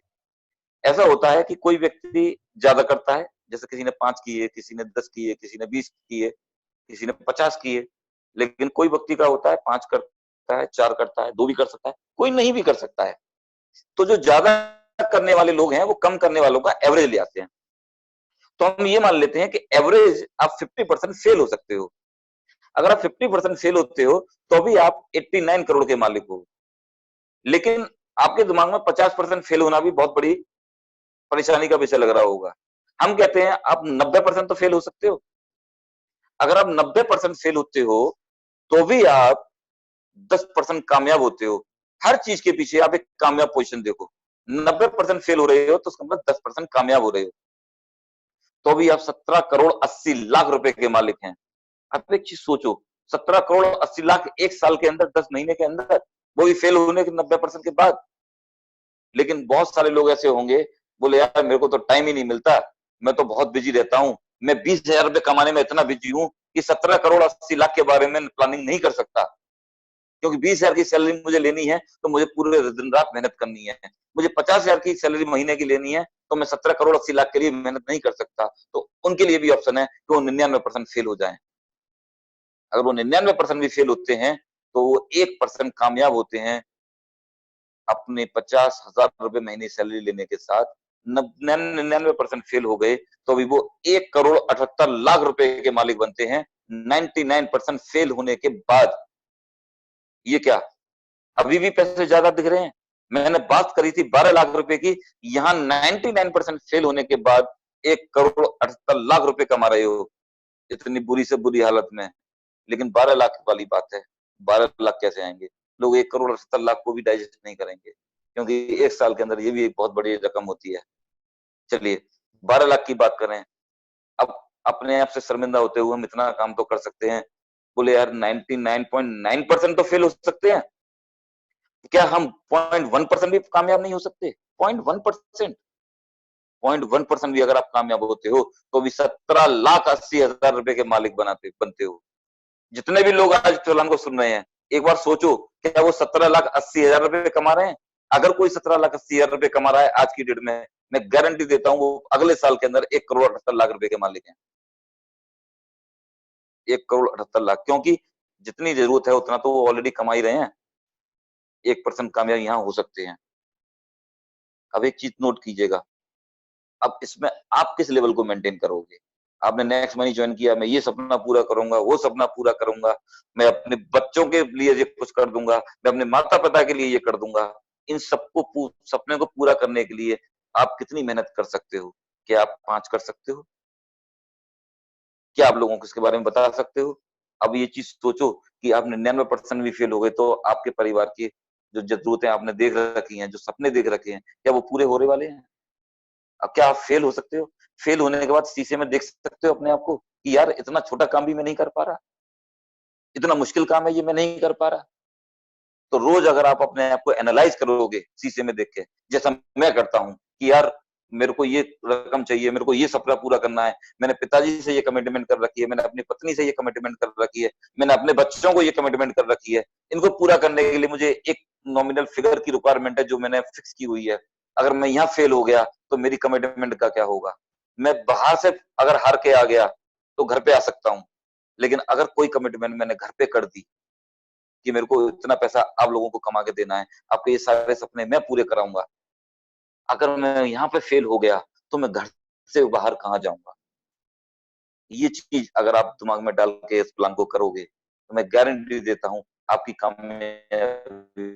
ऐसा होता है कि कोई व्यक्ति ज्यादा करता है, जैसे किसी ने 5 किए, किसी ने 10 किए, किसी ने 20 किए, किसी ने 50 किए। लेकिन कोई व्यक्ति का होता है 5 करता है, 4 करता है, 2 भी कर सकता है, कोई नहीं भी कर सकता है। तो जो ज्यादा करने वाले लोग हैं, वो कम करने वालों का एवरेज ले आते हैं। तो हम ये मान लेते हैं कि एवरेज आप 50% फेल हो सकते हो। अगर आप 50% फेल होते हो, तो भी आप 89 करोड़ के मालिक हो। लेकिन आपके दिमाग में 50% फेल होना भी बहुत बड़ी परेशानी का विषय लग रहा होगा। हम कहते हैं आप 90% तो फेल हो सकते हो। अगर आप 90% फेल होते हो, तो भी आप 10% कामयाब होते हो। हर चीज के पीछे आप एक कामयाब पोजीशन देखो। 90% फेल हो रहे हो तो उसका मतलब 10% कामयाब हो रहे हो। तो अभी आप 17 करोड़ 80 लाख रुपए के मालिक हैं। आप एक चीज सोचो, 17 करोड़ 80 लाख एक साल के अंदर, 10 महीने के अंदर, वो भी फेल होने के 90% के बाद। लेकिन बहुत सारे लोग ऐसे होंगे, बोले यार मेरे को तो टाइम ही नहीं मिलता, मैं तो बहुत बिजी रहता हूं, मैं 20,000 रुपए कमाने में इतना बिजी हूं कि 17 करोड़ 80 लाख के बारे में प्लानिंग नहीं कर सकता। क्योंकि 20,000 की सैलरी मुझे लेनी है तो मुझे पूरे दिन रात मेहनत करनी है। मुझे 50,000 की सैलरी महीने की लेनी है तो मैं 17 करोड़ 80 लाख के लिए मेहनत नहीं कर सकता। तो उनके लिए भी ऑप्शन है कि वो 99% फेल हो जाए। अगर वो 99% भी फेल होते हैं तो वो 1% कामयाब होते हैं अपने 50,000 रुपए महीने सैलरी लेने के साथ। 99% फेल हो गए तो अभी वो 1 करोड़ 78 लाख रुपए के मालिक बनते हैं 99% फेल होने के बाद। ये क्या अभी भी पैसे ज्यादा दिख रहे हैं? मैंने बात करी थी 12 लाख रुपए की, यहाँ 99% फेल होने के बाद 1 करोड़ 78 लाख रुपए कमा रहे हो इतनी बुरी से बुरी हालत में। लेकिन 12 लाख वाली बात है, 12 लाख कैसे आएंगे? लोग 1 करोड़ 78 लाख को भी डाइजेस्ट नहीं करेंगे, क्योंकि एक साल के अंदर ये भी एक बहुत बड़ी रकम होती है। चलिए 12 लाख की बात करें। अब अपने आप से शर्मिंदा होते हुए हम इतना काम तो कर सकते हैं, बोले यार 99.9% तो फेल हो सकते हैं, क्या हम 0.1% भी कामयाब नहीं हो सकते? 0.1%, 0.1% भी अगर आप कामयाब होते हो तो भी 17,80,000 रुपए के मालिक बनते हो। जितने भी लोग आज फिलहाल को सुन रहे हैं, एक बार सोचो क्या वो 17,80,000 रुपए कमा रहे हैं? अगर कोई 17,80,000 रुपए कमा रहा है आज की डेट में, मैं गारंटी देता हूं वो अगले साल के अंदर 1 करोड़ 78 लाख रुपए के मालिक हैं। 1 करोड़ 78 लाख, क्योंकि जितनी जरूरत है उतना तो वो ऑलरेडी कमा ही रहे हैं। 1% कामयाब यहाँ हो सकते हैं। अब एक चीज नोट कीजिएगा, अब इसमें आप किस लेवल को मेंटेन करोगे? आपने नेक्स्ट मनी ज्वाइन किया, मैं ये सपना पूरा करूंगा, वो सपना पूरा करूंगा, मैं अपने बच्चों के लिए ये कुछ कर दूंगा, मैं अपने माता पिता के लिए ये कर दूंगा। इन सबको सपने को पूरा करने के लिए आप कितनी मेहनत कर सकते हो? क्या आप 5 कर सकते हो? क्या आप लोगों को इसके बारे में बता सकते हो? अब ये चीज सोचो कि आप 99% भी फेल हो गए तो आपके परिवार की जो जरूरतें आपने देख रखी हैं, जो सपने देख रखे हैं, क्या वो पूरे होने वाले हैं? अब क्या आप फेल हो सकते हो? फेल होने के बाद शीशे में देख सकते हो अपने आप को कि यार इतना छोटा काम भी मैं नहीं कर पा रहा, इतना मुश्किल काम है ये मैं नहीं कर पा रहा। तो रोज अगर आप अपने आप को एनालाइज करोगे शीशे में देख के, जैसा मैं करता हूँ कि यार मेरे को ये रकम चाहिए, मेरे को ये सपना पूरा करना है, मैंने पिताजी से ये कमिटमेंट कर रखी है, मैंने अपनी पत्नी से ये कमिटमेंट कर रखी है, मैंने अपने बच्चों को ये कमिटमेंट कर रखी है। इनको पूरा करने के लिए मुझे एक नॉमिनल फिगर की रिक्वायरमेंट है जो मैंने फिक्स की हुई है। अगर मैं यहाँ फेल हो गया तो मेरी कमिटमेंट का क्या होगा? मैं बाहर से अगर हार के आ गया तो घर पे आ सकता हूँ, लेकिन अगर कोई कमिटमेंट मैंने घर पे कर दी कि मेरे को इतना पैसा आप लोगों को कमा के देना है, आपके ये सारे सपने मैं पूरे कराऊंगा, अगर मैं यहाँ पे फेल हो गया तो मैं घर से बाहर कहाँ जाऊंगा? ये चीज अगर आप दिमाग में डाल के इस प्लान को करोगे तो मैं गारंटी देता हूँ आपकी कामयाबी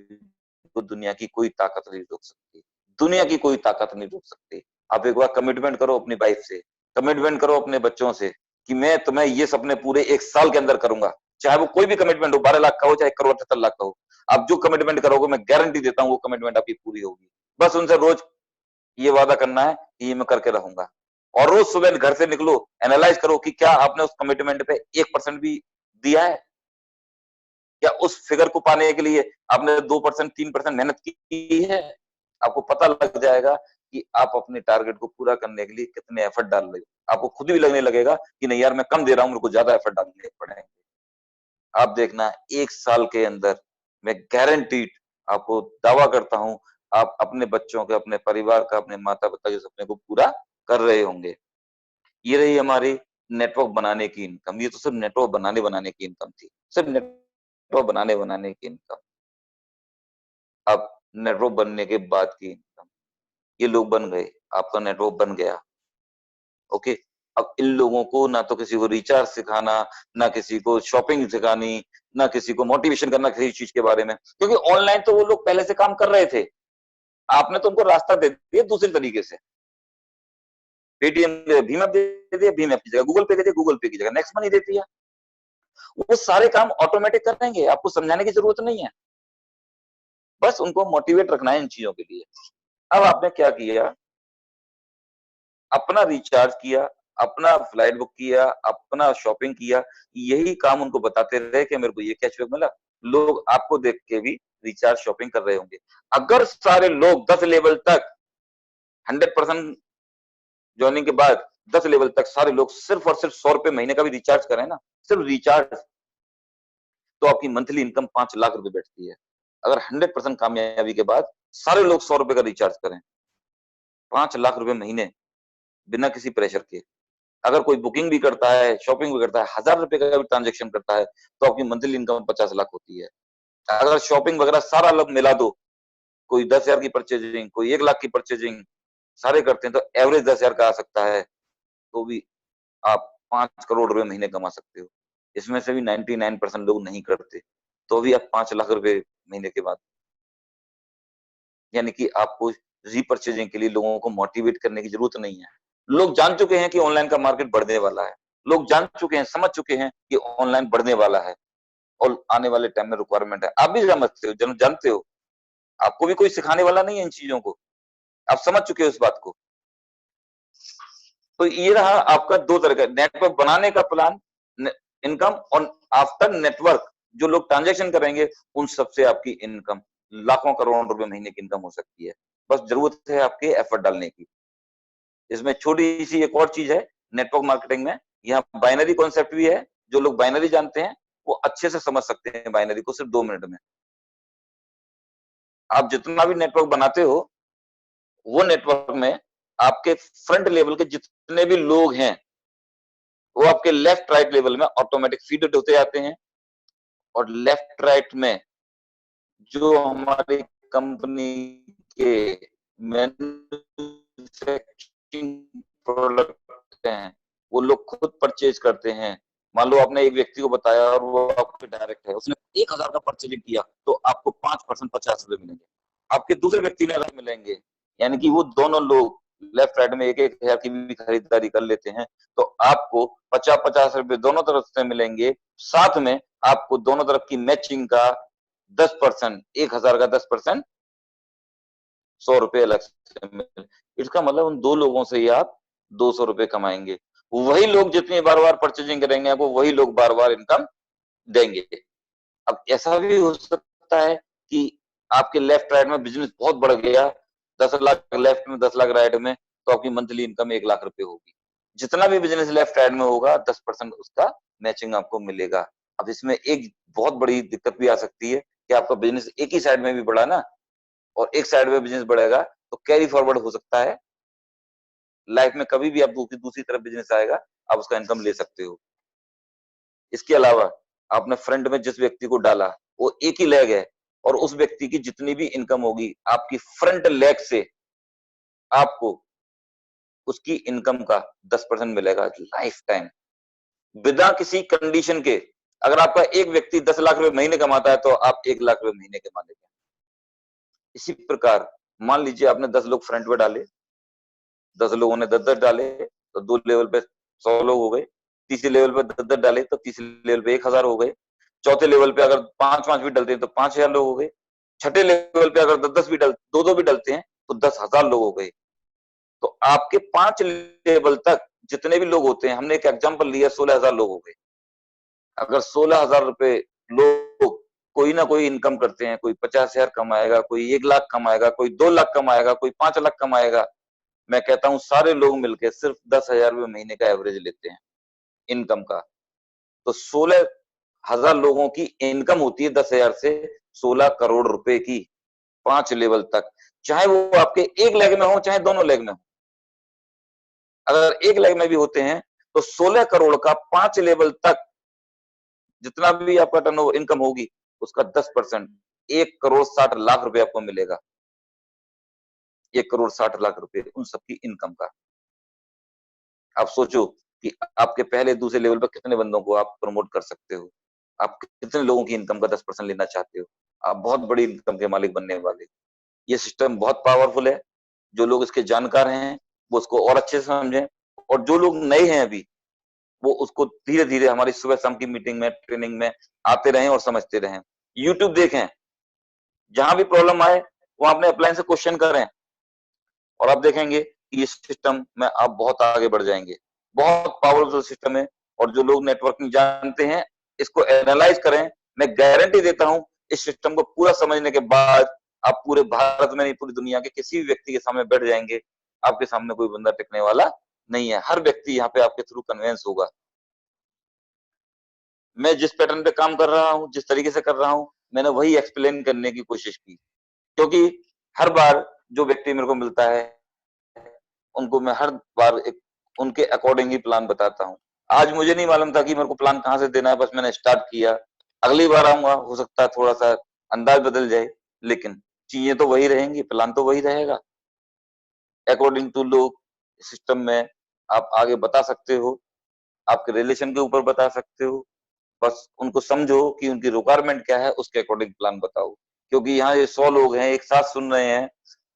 को दुनिया की कोई ताकत नहीं रोक सकती। दुनिया की कोई ताकत नहीं रोक सकती। आप एक बार कमिटमेंट करो अपनी वाइफ से, कमिटमेंट करो अपने बच्चों से कि मैं तुम्हें ये सपने पूरे एक साल के अंदर करूंगा, चाहे वो कोई भी कमिटमेंट हो, 12 लाख का हो चाहे 1 करोड़ 78 लाख का हो। आप जो कमिटमेंट करोगे मैं गारंटी देता हूँ वो कमिटमेंट आपकी पूरी होगी। बस उनसे रोज ये वादा करना है कि ये मैं करके रहूंगा, और रोज सुबह घर से निकलो, एनालाइज करो कि क्या आपने उस कमिटमेंट पे 1% भी दिया है? क्या उस फिगर को पाने के लिए आपने 2% 3% मेहनत की है? आपको पता लग जाएगा कि आप अपने टारगेट को पूरा करने के लिए कितने एफर्ट डाल रहे हो। आपको खुद भी लगने लगेगा कि नहीं यार मैं कम दे रहा हूँ, मेरे को ज्यादा एफर्ट डालने पड़ेंगे। आप देखना एक साल के अंदर मैं गारंटीड आपको दावा करता हूं आप अपने बच्चों के, अपने परिवार का, अपने माता पिता के सपने को पूरा कर रहे होंगे। ये रही हमारी नेटवर्क बनाने की इनकम। ये तो सिर्फ नेटवर्क बनाने बनाने की इनकम थी, सिर्फ नेटवर्क बनाने बनाने की इनकम। अब नेटवर्क बनने के बाद की इनकम, ये लोग बन गए, आपका नेटवर्क बन गया, ओके। अब इन लोगों को ना तो किसी को रिचार्ज सिखाना, ना किसी को शॉपिंग सिखानी, ना किसी को मोटिवेशन करना किसी चीज के बारे में, क्योंकि ऑनलाइन तो वो लोग पहले से काम कर रहे थे। आपने तो उनको रास्ता दे दिया दूसरी तरीके से। पेटीएम भीम ऐप दे दिया, भीम ऐप की जगह गूगल पे दे दिया, गूगल पे की जगह नेक्स्ट मनी दे दिया। वो सारे काम ऑटोमेटिक करेंगे, आपको समझाने की जरूरत नहीं है, बस उनको मोटिवेट रखना है इन चीजों के लिए। अब आपने क्या किया, अपना रिचार्ज किया, अपना फ्लाइट बुक किया, अपना शॉपिंग किया, यही काम उनको बताते रहे कि मेरे को ये कैशबैक मिला। लोग आपको देख के भी रिचार्ज शॉपिंग कर रहे होंगे। अगर सारे लोग 10 लेवल तक 100% ज्वाइनिंग के बाद 10 लेवल तक सारे लोग सिर्फ और सिर्फ 100 रुपए महीने का भी रिचार्ज करें ना, सिर्फ रिचार्ज, तो आपकी मंथली इनकम 5 लाख रुपए बैठती है। अगर 100% कामयाबी के बाद सारे लोग 100 रुपए का रिचार्ज करें, 5 लाख रुपए महीने बिना किसी प्रेशर के। अगर कोई बुकिंग भी करता है, शॉपिंग भी करता है, 1000 रुपए का भी ट्रांजेक्शन करता है, तो आपकी मंथली इनकम 50 लाख होती है। अगर शॉपिंग वगैरह सारा लोग मिला दो, कोई 10,000 की परचेजिंग, कोई 1 लाख की परचेजिंग, सारे करते हैं तो एवरेज 10,000 का आ सकता है, तो भी आप 5 करोड़ रुपए महीने कमा सकते हो। इसमें से भी 99% लोग नहीं करते, तो भी आप 5 लाख रुपए महीने के बाद, यानी कि आपको रीपरचेजिंग के लिए लोगों को मोटिवेट करने की जरूरत नहीं है। लोग जान चुके हैं कि ऑनलाइन का मार्केट बढ़ने वाला है, लोग जान चुके हैं, समझ चुके हैं कि ऑनलाइन बढ़ने वाला है और आने वाले टाइम में रिक्वायरमेंट है। आप भी समझते हो, जानते हो, आपको भी कोई सिखाने वाला नहीं है इन चीजों को, आप समझ चुके हो इस बात को। तो ये रहा आपका 2 तरह का नेटवर्क बनाने का प्लान, इनकम, और आफ्टर नेटवर्क जो लोग ट्रांजेक्शन करेंगे उन सबसे आपकी इनकम लाखों करोड़ों रुपए महीने की इनकम हो सकती है। बस जरूरत है आपके एफर्ट डालने की। इसमें छोटी सी एक और चीज है नेटवर्क मार्केटिंग में, यहाँ बाइनरी कॉन्सेप्ट भी है। जो लोग बाइनरी जानते हैं वो अच्छे से समझ सकते हैं बाइनरी को सिर्फ 2 मिनट में। आप जितना भी नेटवर्क बनाते हो, वो नेटवर्क में आपके फ्रंट लेवल के जितने भी लोग हैं वो आपके लेफ्ट राइट लेवल में ऑटोमेटिक फीड होते जाते हैं, और लेफ्ट राइट में जो हमारी कंपनी के मैन्युफैक्चरिंग प्रोडक्ट हैं वो लोग खुद परचेज करते हैं। मान लो आपने एक व्यक्ति को बताया और वो आपके डायरेक्ट है, उसने 1,000 का परचेजिंग किया तो आपको 5% 50 रुपए मिलेंगे, आपके दूसरे व्यक्ति ने मिलेंगे, यानी कि वो दोनों लोग लेफ्ट राइट में 1,000 की भी खरीदारी कर लेते हैं तो आपको 50-50 रुपए दोनों तरफ से मिलेंगे। साथ में आपको दोनों तरफ की मैचिंग का 10%, 1,000 का 10%, 100 रुपए अलग से मिले। इसका मतलब उन 2 लोगों से ही आप 200 रुपए कमाएंगे। वही लोग जितनी बार बार परचेजिंग करेंगे आपको वही लोग बार बार इनकम देंगे। अब ऐसा भी हो सकता है कि आपके लेफ्ट राइट में बिजनेस बहुत बढ़ गया, 10 लाख लेफ्ट में 10 लाख राइट में, तो आपकी मंथली इनकम 1 लाख रुपए होगी। जितना भी बिजनेस लेफ्ट राइट में होगा 10% उसका मैचिंग आपको मिलेगा। अब इसमें एक बहुत बड़ी दिक्कत भी आ सकती है कि आपका बिजनेस एक ही साइड में भी बढ़ा ना, और एक साइड में बिजनेस बढ़ेगा तो कैरी फॉरवर्ड हो सकता है लाइफ में, कभी भी आप दूसरी तरफ बिजनेस आएगा आप उसका इनकम ले सकते हो। इसके अलावा आपने फ्रंट में जिस व्यक्ति को डाला वो एक ही लेग है, और उस व्यक्ति की जितनी भी इनकम होगी आपकी फ्रंट लेग से आपको उसकी इनकम का 10% मिलेगा लाइफ टाइम, बिना किसी कंडीशन के। अगर आपका एक व्यक्ति 10 लाख रुपए महीने कमाता है तो आप 1 लाख रुपए महीने के मालिक हैं। इसी प्रकार मान लीजिए आपने 10 लोग फ्रंट में डाले, 10 लोगों ने 10-10 डाले तो 2 लेवल पे 100 लोग हो गए, तीसरे लेवल पे 10-10 डाले तो तीसरे लेवल पे 1,000 हो गए, चौथे लेवल पे अगर 5-5 भी डलते हैं तो 5,000 लोग हो गए, छठे लेवल पे अगर 10-10 भी 2-2 भी डलते हैं तो 10,000 लोग हो गए। तो आपके 5 लेवल तक जितने भी लोग होते हैं, हमने एक एग्जांपल लिया 16,000 लोग हो गए। अगर 16,000 रुपए लोग कोई ना कोई इनकम करते हैं, कोई 50,000 कमाएगा, कोई 1 लाख कमाएगा, कोई 2 लाख कमाएगा, कोई 5 लाख कमाएगा, मैं कहता हूं सारे लोग मिलकर सिर्फ 10,000 रुपए महीने का एवरेज लेते हैं इनकम का, तो 16,000 लोगों की इनकम होती है 10,000 से 16 करोड़ रुपए की, 5 लेवल तक, चाहे वो आपके एक लेग में हो चाहे दोनों लेग में हो। अगर एक लेग में भी होते हैं तो 16 करोड़ का 5 लेवल तक जितना भी आपका टर्नओवर इनकम होगी उसका 10%, 1,60,00,000 रुपए आपको मिलेगा। 1,60,00,000 रुपए उन सबकी इनकम का। आप सोचो कि आपके पहले दूसरे लेवल पर कितने बंदों को आप प्रमोट कर सकते हो, आप कितने लोगों की इनकम का 10% लेना चाहते हो, आप बहुत बड़ी इनकम के मालिक बनने वाले। ये सिस्टम बहुत पावरफुल है, जो लोग इसके जानकार हैं वो उसको और अच्छे से समझें, और जो लोग नए हैं अभी वो उसको धीरे धीरे हमारी सुबह शाम की मीटिंग में, ट्रेनिंग में आते रहें और समझते रहें। यूट्यूब देखें, जहां भी प्रॉब्लम आए वहां अपने अपलाइन से क्वेश्चन करें, और आप देखेंगे कि इस सिस्टम में आप बहुत आगे बढ़ जाएंगे। बहुत पावरफुल सिस्टम है, और जो लोग नेटवर्किंग जानते हैं इसको एनालाइज करें। मैं गारंटी देता हूं, इस सिस्टम को पूरा समझने के बाद आप पूरे भारत में नहीं, पूरी दुनिया के किसी भी व्यक्ति के सामने बैठ जाएंगे, आपके सामने कोई बंदा टिकने वाला नहीं है। हर व्यक्ति यहाँ पे आपके थ्रू कन्वेंस होगा। मैं जिस पैटर्न पे काम कर रहा हूँ, जिस तरीके से कर रहा हूँ, मैंने वही एक्सप्लेन करने की कोशिश की, क्योंकि हर बार जो व्यक्ति मेरे को मिलता है उनको मैं हर बार एक उनके अकॉर्डिंग ही प्लान बताता हूँ। आज मुझे नहीं मालूम था कि मेरे को प्लान कहाँ से देना है, बस मैंने स्टार्ट किया। अगली बार आऊंगा, हो सकता है थोड़ा सा अंदाज बदल जाए, लेकिन चीजें तो वही रहेंगी, प्लान तो वही रहेगा। अकॉर्डिंग टू लोग सिस्टम में आप आगे बता सकते हो, आपके रिलेशन के ऊपर बता सकते हो। बस उनको समझो कि उनकी रिक्वायरमेंट क्या है, उसके अकॉर्डिंग प्लान बताओ। क्योंकि यहाँ ये 100 लोग हैं, एक साथ सुन रहे हैं।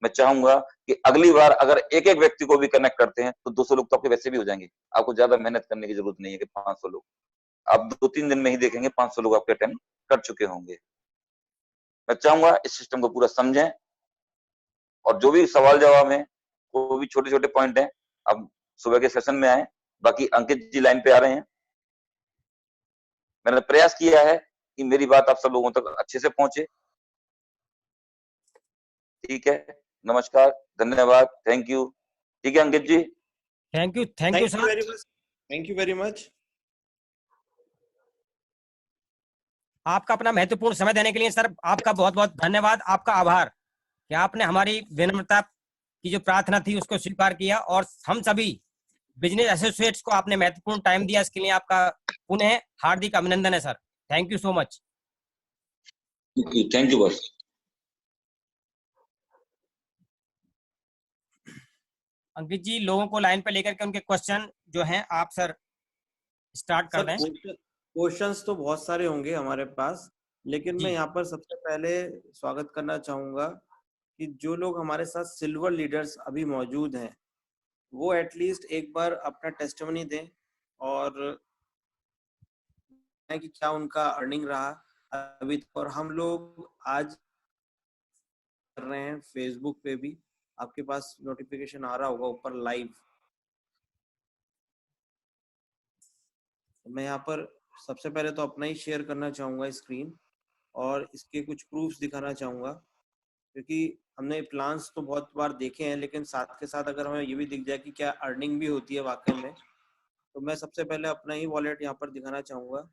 मैं चाहूंगा कि अगली बार अगर एक एक व्यक्ति को भी कनेक्ट करते हैं तो 200 लोग तो आपके वैसे भी हो जाएंगे। आपको ज्यादा मेहनत करने की जरूरत नहीं है कि 500 लोग। आप 2-3 दिन में ही देखेंगे 500 लोग आपके अटेंड कर चुके होंगे। मैं चाहूंगा इस सिस्टम को पूरा समझें, और जो भी सवाल जवाब है, वो भी छोटे छोटे पॉइंट है, अब सुबह के सेशन में आए। बाकी अंकित जी लाइन पे आ रहे हैं। मैंने प्रयास किया है कि मेरी बात आप सब लोगों तक अच्छे से पहुंचे। ठीक है, नमस्कार, धन्यवाद, थैंक यू। ठीक है Ankit ji, thank you sir, very much, thank you very much. आपका अपना महत्वपूर्ण समय देने के लिए सर आपका बहुत बहुत धन्यवाद, आपका आभार कि आपने हमारी विनम्रता की जो प्रार्थना थी उसको स्वीकार किया, और हम सभी बिजनेस एसोसिएट्स को आपने महत्वपूर्ण टाइम दिया, इसके लिए आपका पुनः हार्दिक अभिनंदन है सर। Thank you so much. Thank you boss. Ankit ji, लोगों को लाइन पे लेकर के उनके क्वेश्चन जो हैं आप सर स्टार्ट कर दें। क्वेश्चंस तो बहुत सारे होंगे हमारे पास, लेकिन मैं यहाँ पर सबसे पहले स्वागत करना चाहूंगा कि जो लोग हमारे साथ सिल्वर लीडर्स अभी मौजूद हैं वो एटलीस्ट एक बार अपना टेस्टिमनी दें, और कि क्या उनका अर्निंग रहा अभी तक। और हम लोग आज कर रहे हैं फेसबुक पे भी, आपके पास नोटिफिकेशन आ रहा होगा ऊपर लाइव। मैं यहाँ पर सबसे पहले तो अपना ही शेयर करना चाहूंगा स्क्रीन, और इसके कुछ प्रूफ्स दिखाना चाहूंगा, क्योंकि हमने प्लान्स तो बहुत बार देखे हैं, लेकिन साथ के साथ अगर हमें ये भी दिख जाए कि क्या अर्निंग भी होती है वाकई में, तो मैं सबसे पहले अपना ही वॉलेट यहाँ पर दिखाना चाहूंगा।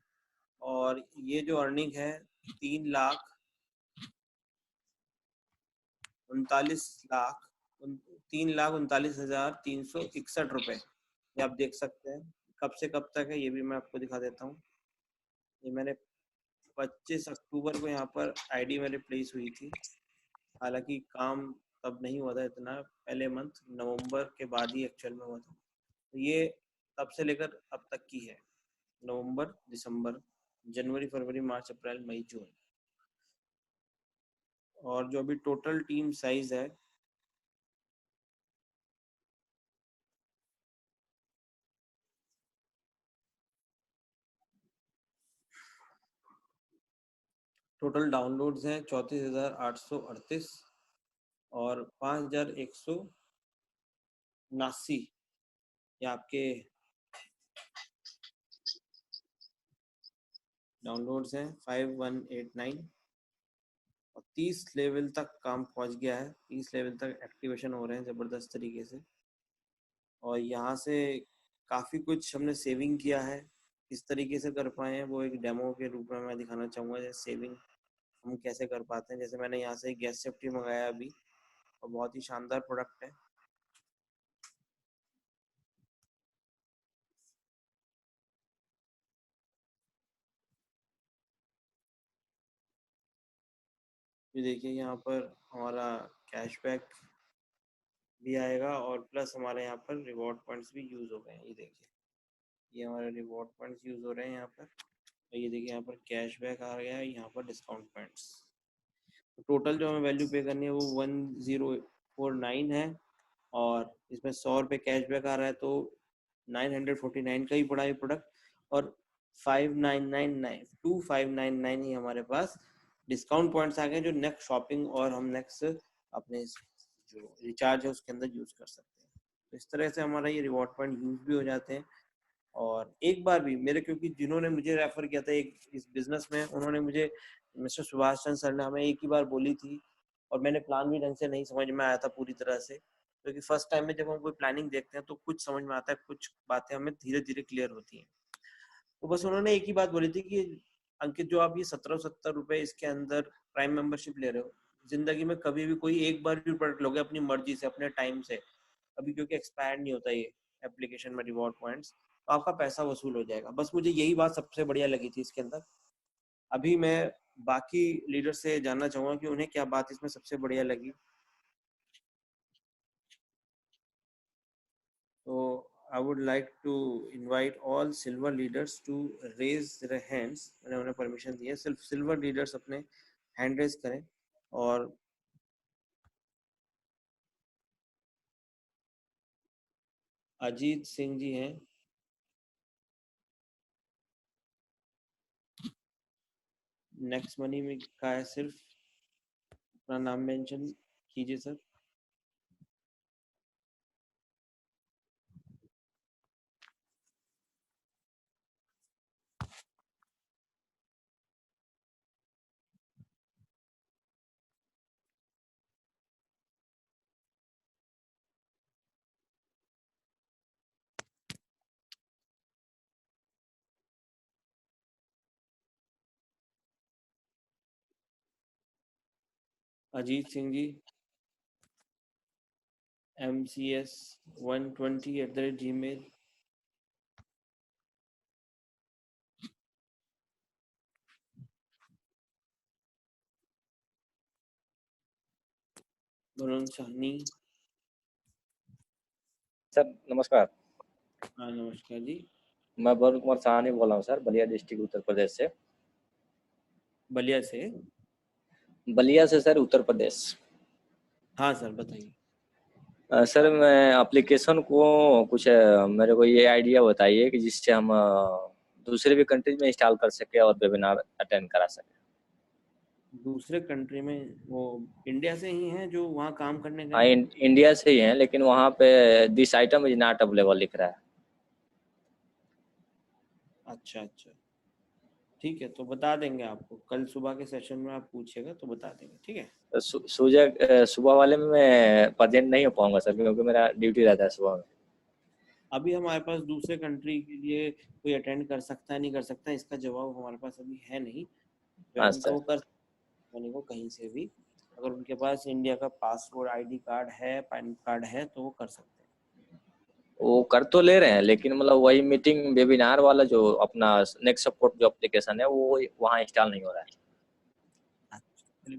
और ये जो अर्निंग है 3,39,339,361 रुपए, ये आप देख सकते हैं। कब से कब तक है ये भी मैं आपको दिखा देता हूँ। ये मैंने 25 अक्टूबर को यहाँ पर आईडी मेरे प्लेस हुई थी, हालांकि काम तब नहीं हुआ था इतना, पहले मंथ नवंबर के बाद ही एक्चुअल में हुआ था। तो ये तब से लेकर अब तक की है, नवंबर, दिसंबर, जनवरी, फरवरी, मार्च, अप्रैल, मई, जून। और जो अभी टोटल टीम साइज है, टोटल डाउनलोड्स हैं 34,838 और 5,179 ये आपके डाउनलोड्स हैं 5189, और 30 लेवल तक काम पहुंच गया है, 30 लेवल तक एक्टिवेशन हो रहे हैं ज़बरदस्त तरीके से। और यहाँ से काफ़ी कुछ हमने सेविंग किया है, किस तरीके से कर पाए हैं वो एक डेमो के रूप में मैं दिखाना चाहूँगा। जैसे सेविंग हम कैसे कर पाते हैं, जैसे मैंने यहाँ से गैस सेफ्टी मंगाया अभी, और बहुत ही शानदार प्रोडक्ट है। ये देखिए यहाँ पर हमारा कैशबैक भी आएगा, और प्लस हमारे यहाँ पर रिवॉर्ड पॉइंट्स भी यूज़ हो गए हैं। ये देखिए, ये हमारे रिवॉर्ड पॉइंट्स यूज़ हो रहे हैं यहाँ पर, और ये देखिए यहाँ पर कैशबैक आ गया है, यहाँ पर डिस्काउंट पॉइंट्स। तो टोटल जो हमें वैल्यू पे करनी है वो 1049 है, और इसमें 100 रुपये कैशबैक आ रहा है, तो 949 का ही पड़ा ये प्रोडक्ट, और 2599 ही हमारे पास डिस्काउंट पॉइंट्स आ गए जो नेक्स्ट शॉपिंग और हम नेक्स्ट अपने जो रिचार्ज है उसके अंदर यूज कर सकते हैं। तो इस तरह से हमारा ये रिवॉर्ड पॉइंट यूज भी हो जाते हैं। और एक बार भी मेरे, क्योंकि जिन्होंने मुझे रेफर किया था एक इस बिजनेस में, उन्होंने मुझे, मिस्टर सुभाष चंद्र सर ने हमें एक ही बार बोली थी, और मैंने प्लान भी ढंग से नहीं समझ में आया था पूरी तरह से, क्योंकि फर्स्ट टाइम में जब हम कोई प्लानिंग देखते हैं तो कुछ समझ में आता है, कुछ बातें हमें धीरे धीरे क्लियर होती हैं। तो बस उन्होंने एक ही बात बोली थी कि अंकित, जो आप ये 1770 रुपए इसके अंदर प्राइम मेंबरशिप ले रहे हो, जिंदगी में कभी भी कोई एक बार भी प्रोडक्ट लोगे अपनी मर्जी से, अपने टाइम से, अभी क्योंकि एक्सपायर नहीं होता ये एप्लीकेशन में रिवॉर्ड पॉइंट्स, तो आपका पैसा वसूल हो जाएगा। बस मुझे यही बात सबसे बढ़िया लगी थी इसके अंदर। अभी मैं बाकी लीडर से जानना चाहूंगा कि उन्हें क्या बात इसमें सबसे बढ़िया लगी। तो I would like to invite all silver leaders to raise their hands। मैंने उन्हें परमिशन दी है, सिर्फ सिल्वर लीडर्स अपने हैंड रेज करें। और अजीत सिंह जी हैं, नेक्स्ट मनी में का है, सिर्फ अपना नाम मेंशन कीजिए sir. Ajit Singh ji mcs120@gmail। Varun Sahni. Sir नमस्कार। हाँ नमस्कार जी। मैं वरुण कुमार साहनी बोल रहा हूँ सर, बलिया डिस्ट्रिक्ट उत्तर प्रदेश से। बलिया से? बलिया से सर, उत्तर प्रदेश। हाँ सर बताइए। सर मैं एप्लीकेशन को कुछ मेरे को ये आइडिया बताइए कि जिससे हम दूसरे भी कंट्रीज में इंस्टॉल कर सके और वेबिनार अटेंड करा सके। दूसरे कंट्री में? वो इंडिया से ही हैं जो वहाँ काम करने गए? हाँ इंडिया से ही हैं, लेकिन वहाँ पे this item is not available लिख रहा है। अच्छा अच्छा ठीक है, तो बता देंगे आपको, कल सुबह के सेशन में आप पूछिएगा तो बता देंगे, ठीक है। सुबह वाले में मैं प्रेजेंट नहीं हो पाऊंगा सर, क्योंकि मेरा ड्यूटी रहता है सुबह में। अभी हमारे पास दूसरे कंट्री के लिए कोई अटेंड कर सकता है नहीं कर सकता, इसका जवाब हमारे पास अभी है नहीं। हाँ तो वो कर सकते को कहीं से भी, अगर उनके पास इंडिया का पासपोर्ट, आईडी कार्ड है, पैन कार्ड है, तो वो कर सकते हैं। वो कर तो ले रहे हैं, लेकिन मतलब वही मीटिंग वेबिनार वाला जो अपना नेक्स्ट सपोर्ट जो एप्लीकेशन है वो वहाँ इंस्टॉल नहीं हो रहा है।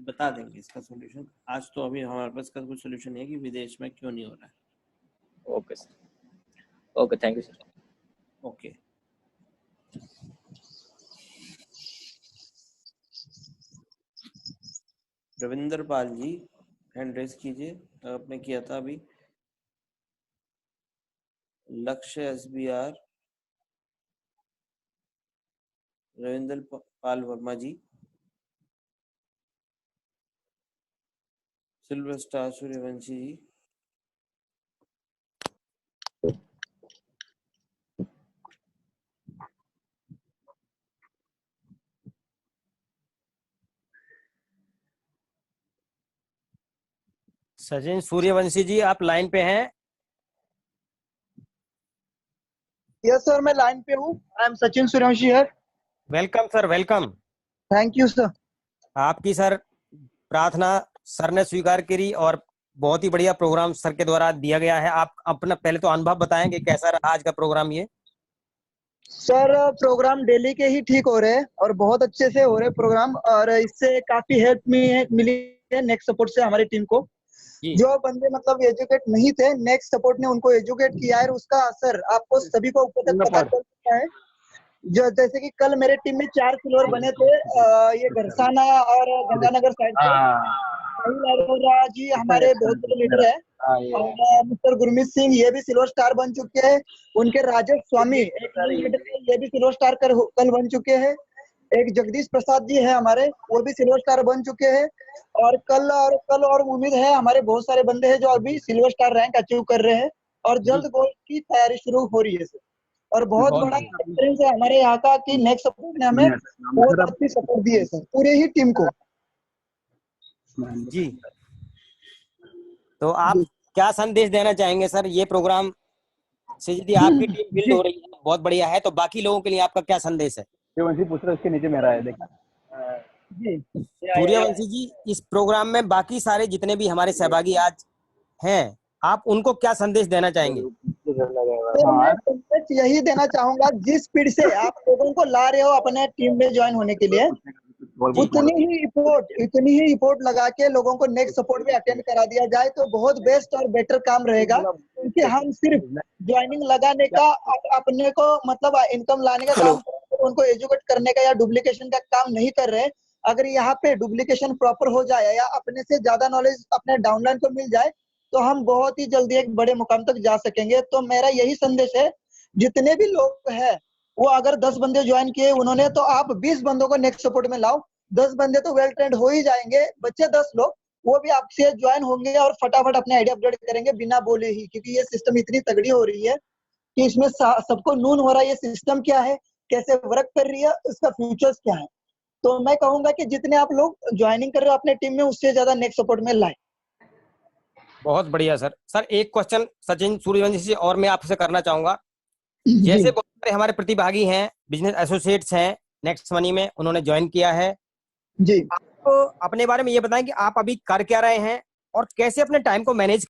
बता देंगे इसका सॉल्यूशन। आज तो अभी हमारे पास का कुछ सॉल्यूशन है कि विदेश में क्यों नहीं हो रहा है। Okay sir, okay, thank you sir. Okay Ravinder Pal ji hand raise कीजिए, आपने किया था अभी। Lakshya SBR, Ravinder Pal Verma ji, silver star Suryavanshi ji, Sachin Suryavanshi ji, आप लाइन पे हैं? यस सर, मैं लाइन पे हूँ। I am Sachin Suryavanshi here. Welcome sir, welcome. Thank you sir. आपकी सर प्रार्थना सर ने स्वीकार करी और बहुत ही बढ़िया प्रोग्राम सर के द्वारा दिया गया है। आप अपना पहले तो अनुभव बताएंगे कैसा रहा आज का प्रोग्राम? ये सर प्रोग्राम डेली के ही ठीक हो रहे हैं और बहुत अच्छे से हो रहे हैं प्रोग्राम, और इससे काफी हेल्प मिली है नेक्स्ट सपोर्ट से हमारी टीम को। जो बंदे मतलब एजुकेट नहीं थे, नेक्स्ट सपोर्ट ने उनको एजुकेट किया है, उसका असर आपको सभी को ऊपर तक पता चल सकता है। जो जैसे कि कल मेरे टीम में 4 सिल्वर बने थे, ये घरसाना और गंगानगर साइड से। साहिल अरोड़ा जी हमारे बहुत बड़े लीडर है, और मिस्टर गुरमीत सिंह ये भी सिल्वर स्टार बन चुके हैं। उनके राजेश स्वामी एक लीडर है, ये भी सिल्वर स्टार कल बन चुके हैं। एक जगदीश प्रसाद जी है हमारे, वो भी सिल्वर स्टार बन चुके हैं। और कल और उम्मीद है हमारे बहुत सारे बंदे हैं जो अभी सिल्वर स्टार रैंक अचीव कर रहे हैं, और जल्द गोल्ड की तैयारी शुरू हो रही है सर। और बहुत बड़ा एक्सपीरियंस है हमारे यहाँ का कि नेक्स्ट सपोर्ट ने हमें बहुत अच्छी सपोर्ट दी है सर, पूरे ही टीम को। जी, तो आप क्या संदेश देना चाहेंगे सर? ये प्रोग्राम से यदि आपकी टीम बिल्ड हो रही है बहुत बढ़िया है, तो बाकी लोगों के लिए आपका क्या संदेश है? सूर्यवंशी पूछ रहे, उसके नीचे मेरा है, देखा जी सूर्यवंशी जी, इस प्रोग्राम में बाकी सारे जितने भी हमारे सहभागी आज हैं, आप उनको क्या संदेश देना चाहेंगे? तो मैं संदेश यही देना चाहूंगा, जिस स्पीड से आप लोगों को ला रहे हो अपने टीम में ज्वाइन होने के लिए, इतनी ही इफोर्ट लगा के लोगों को नेक्स्ट सपोर्ट भी अटेंड करा दिया जाए तो बहुत बेस्ट और बेटर काम रहेगा। क्योंकि हम सिर्फ ज्वाइनिंग लगाने का, अपने को मतलब इनकम लाने का काम, उनको एजुकेट करने का या डुप्लीकेशन का काम नहीं कर रहे। अगर यहाँ पे डुप्लीकेशन प्रॉपर हो जाए या अपने से ज्यादा नॉलेज अपने डाउनलाइन को मिल जाए तो हम बहुत ही जल्दी एक बड़े मुकाम तक जा सकेंगे। तो मेरा यही संदेश है, जितने भी लोग हैं वो अगर 10 बंदे ज्वाइन किए उन्होंने, तो आप 20 बंदों को नेक्स्ट सपोर्ट में लाओ। 10 बंदे तो वेल ट्रेंड हो ही जाएंगे, बच्चे 10 लोग वो भी आपसे ज्वाइन होंगे और फटाफट अपने आइडिया अपडेट करेंगे बिना बोले ही। क्योंकि ये सिस्टम इतनी तगड़ी हो रही है कि इसमें सबको नून हो रहा है, ये सिस्टम क्या है, कैसे वर्क कर रही है, इसका फ्यूचर्स क्या है। तो मैं कहूंगा कि जितने आप लोग ज्वाइनिंग कर रहे हो अपने टीम में, उससे ज्यादा नेक्स्ट सपोर्ट में लाए। बहुत बढ़िया सर। सर एक क्वेश्चन सचिन सूर्यवंशी जी और मैं आपसे करना चाहूंगा। जैसे बहुत सारे हमारे प्रतिभागी हैं, बिजनेस एसोसिएट्स हैं नेक्स्ट मनी में, उन्होंने ज्वाइन किया है जी, आपको अपने बारे में ये बताएं कि आप अभी कर क्या रहे हैं और कैसे अपने टाइम को मैनेज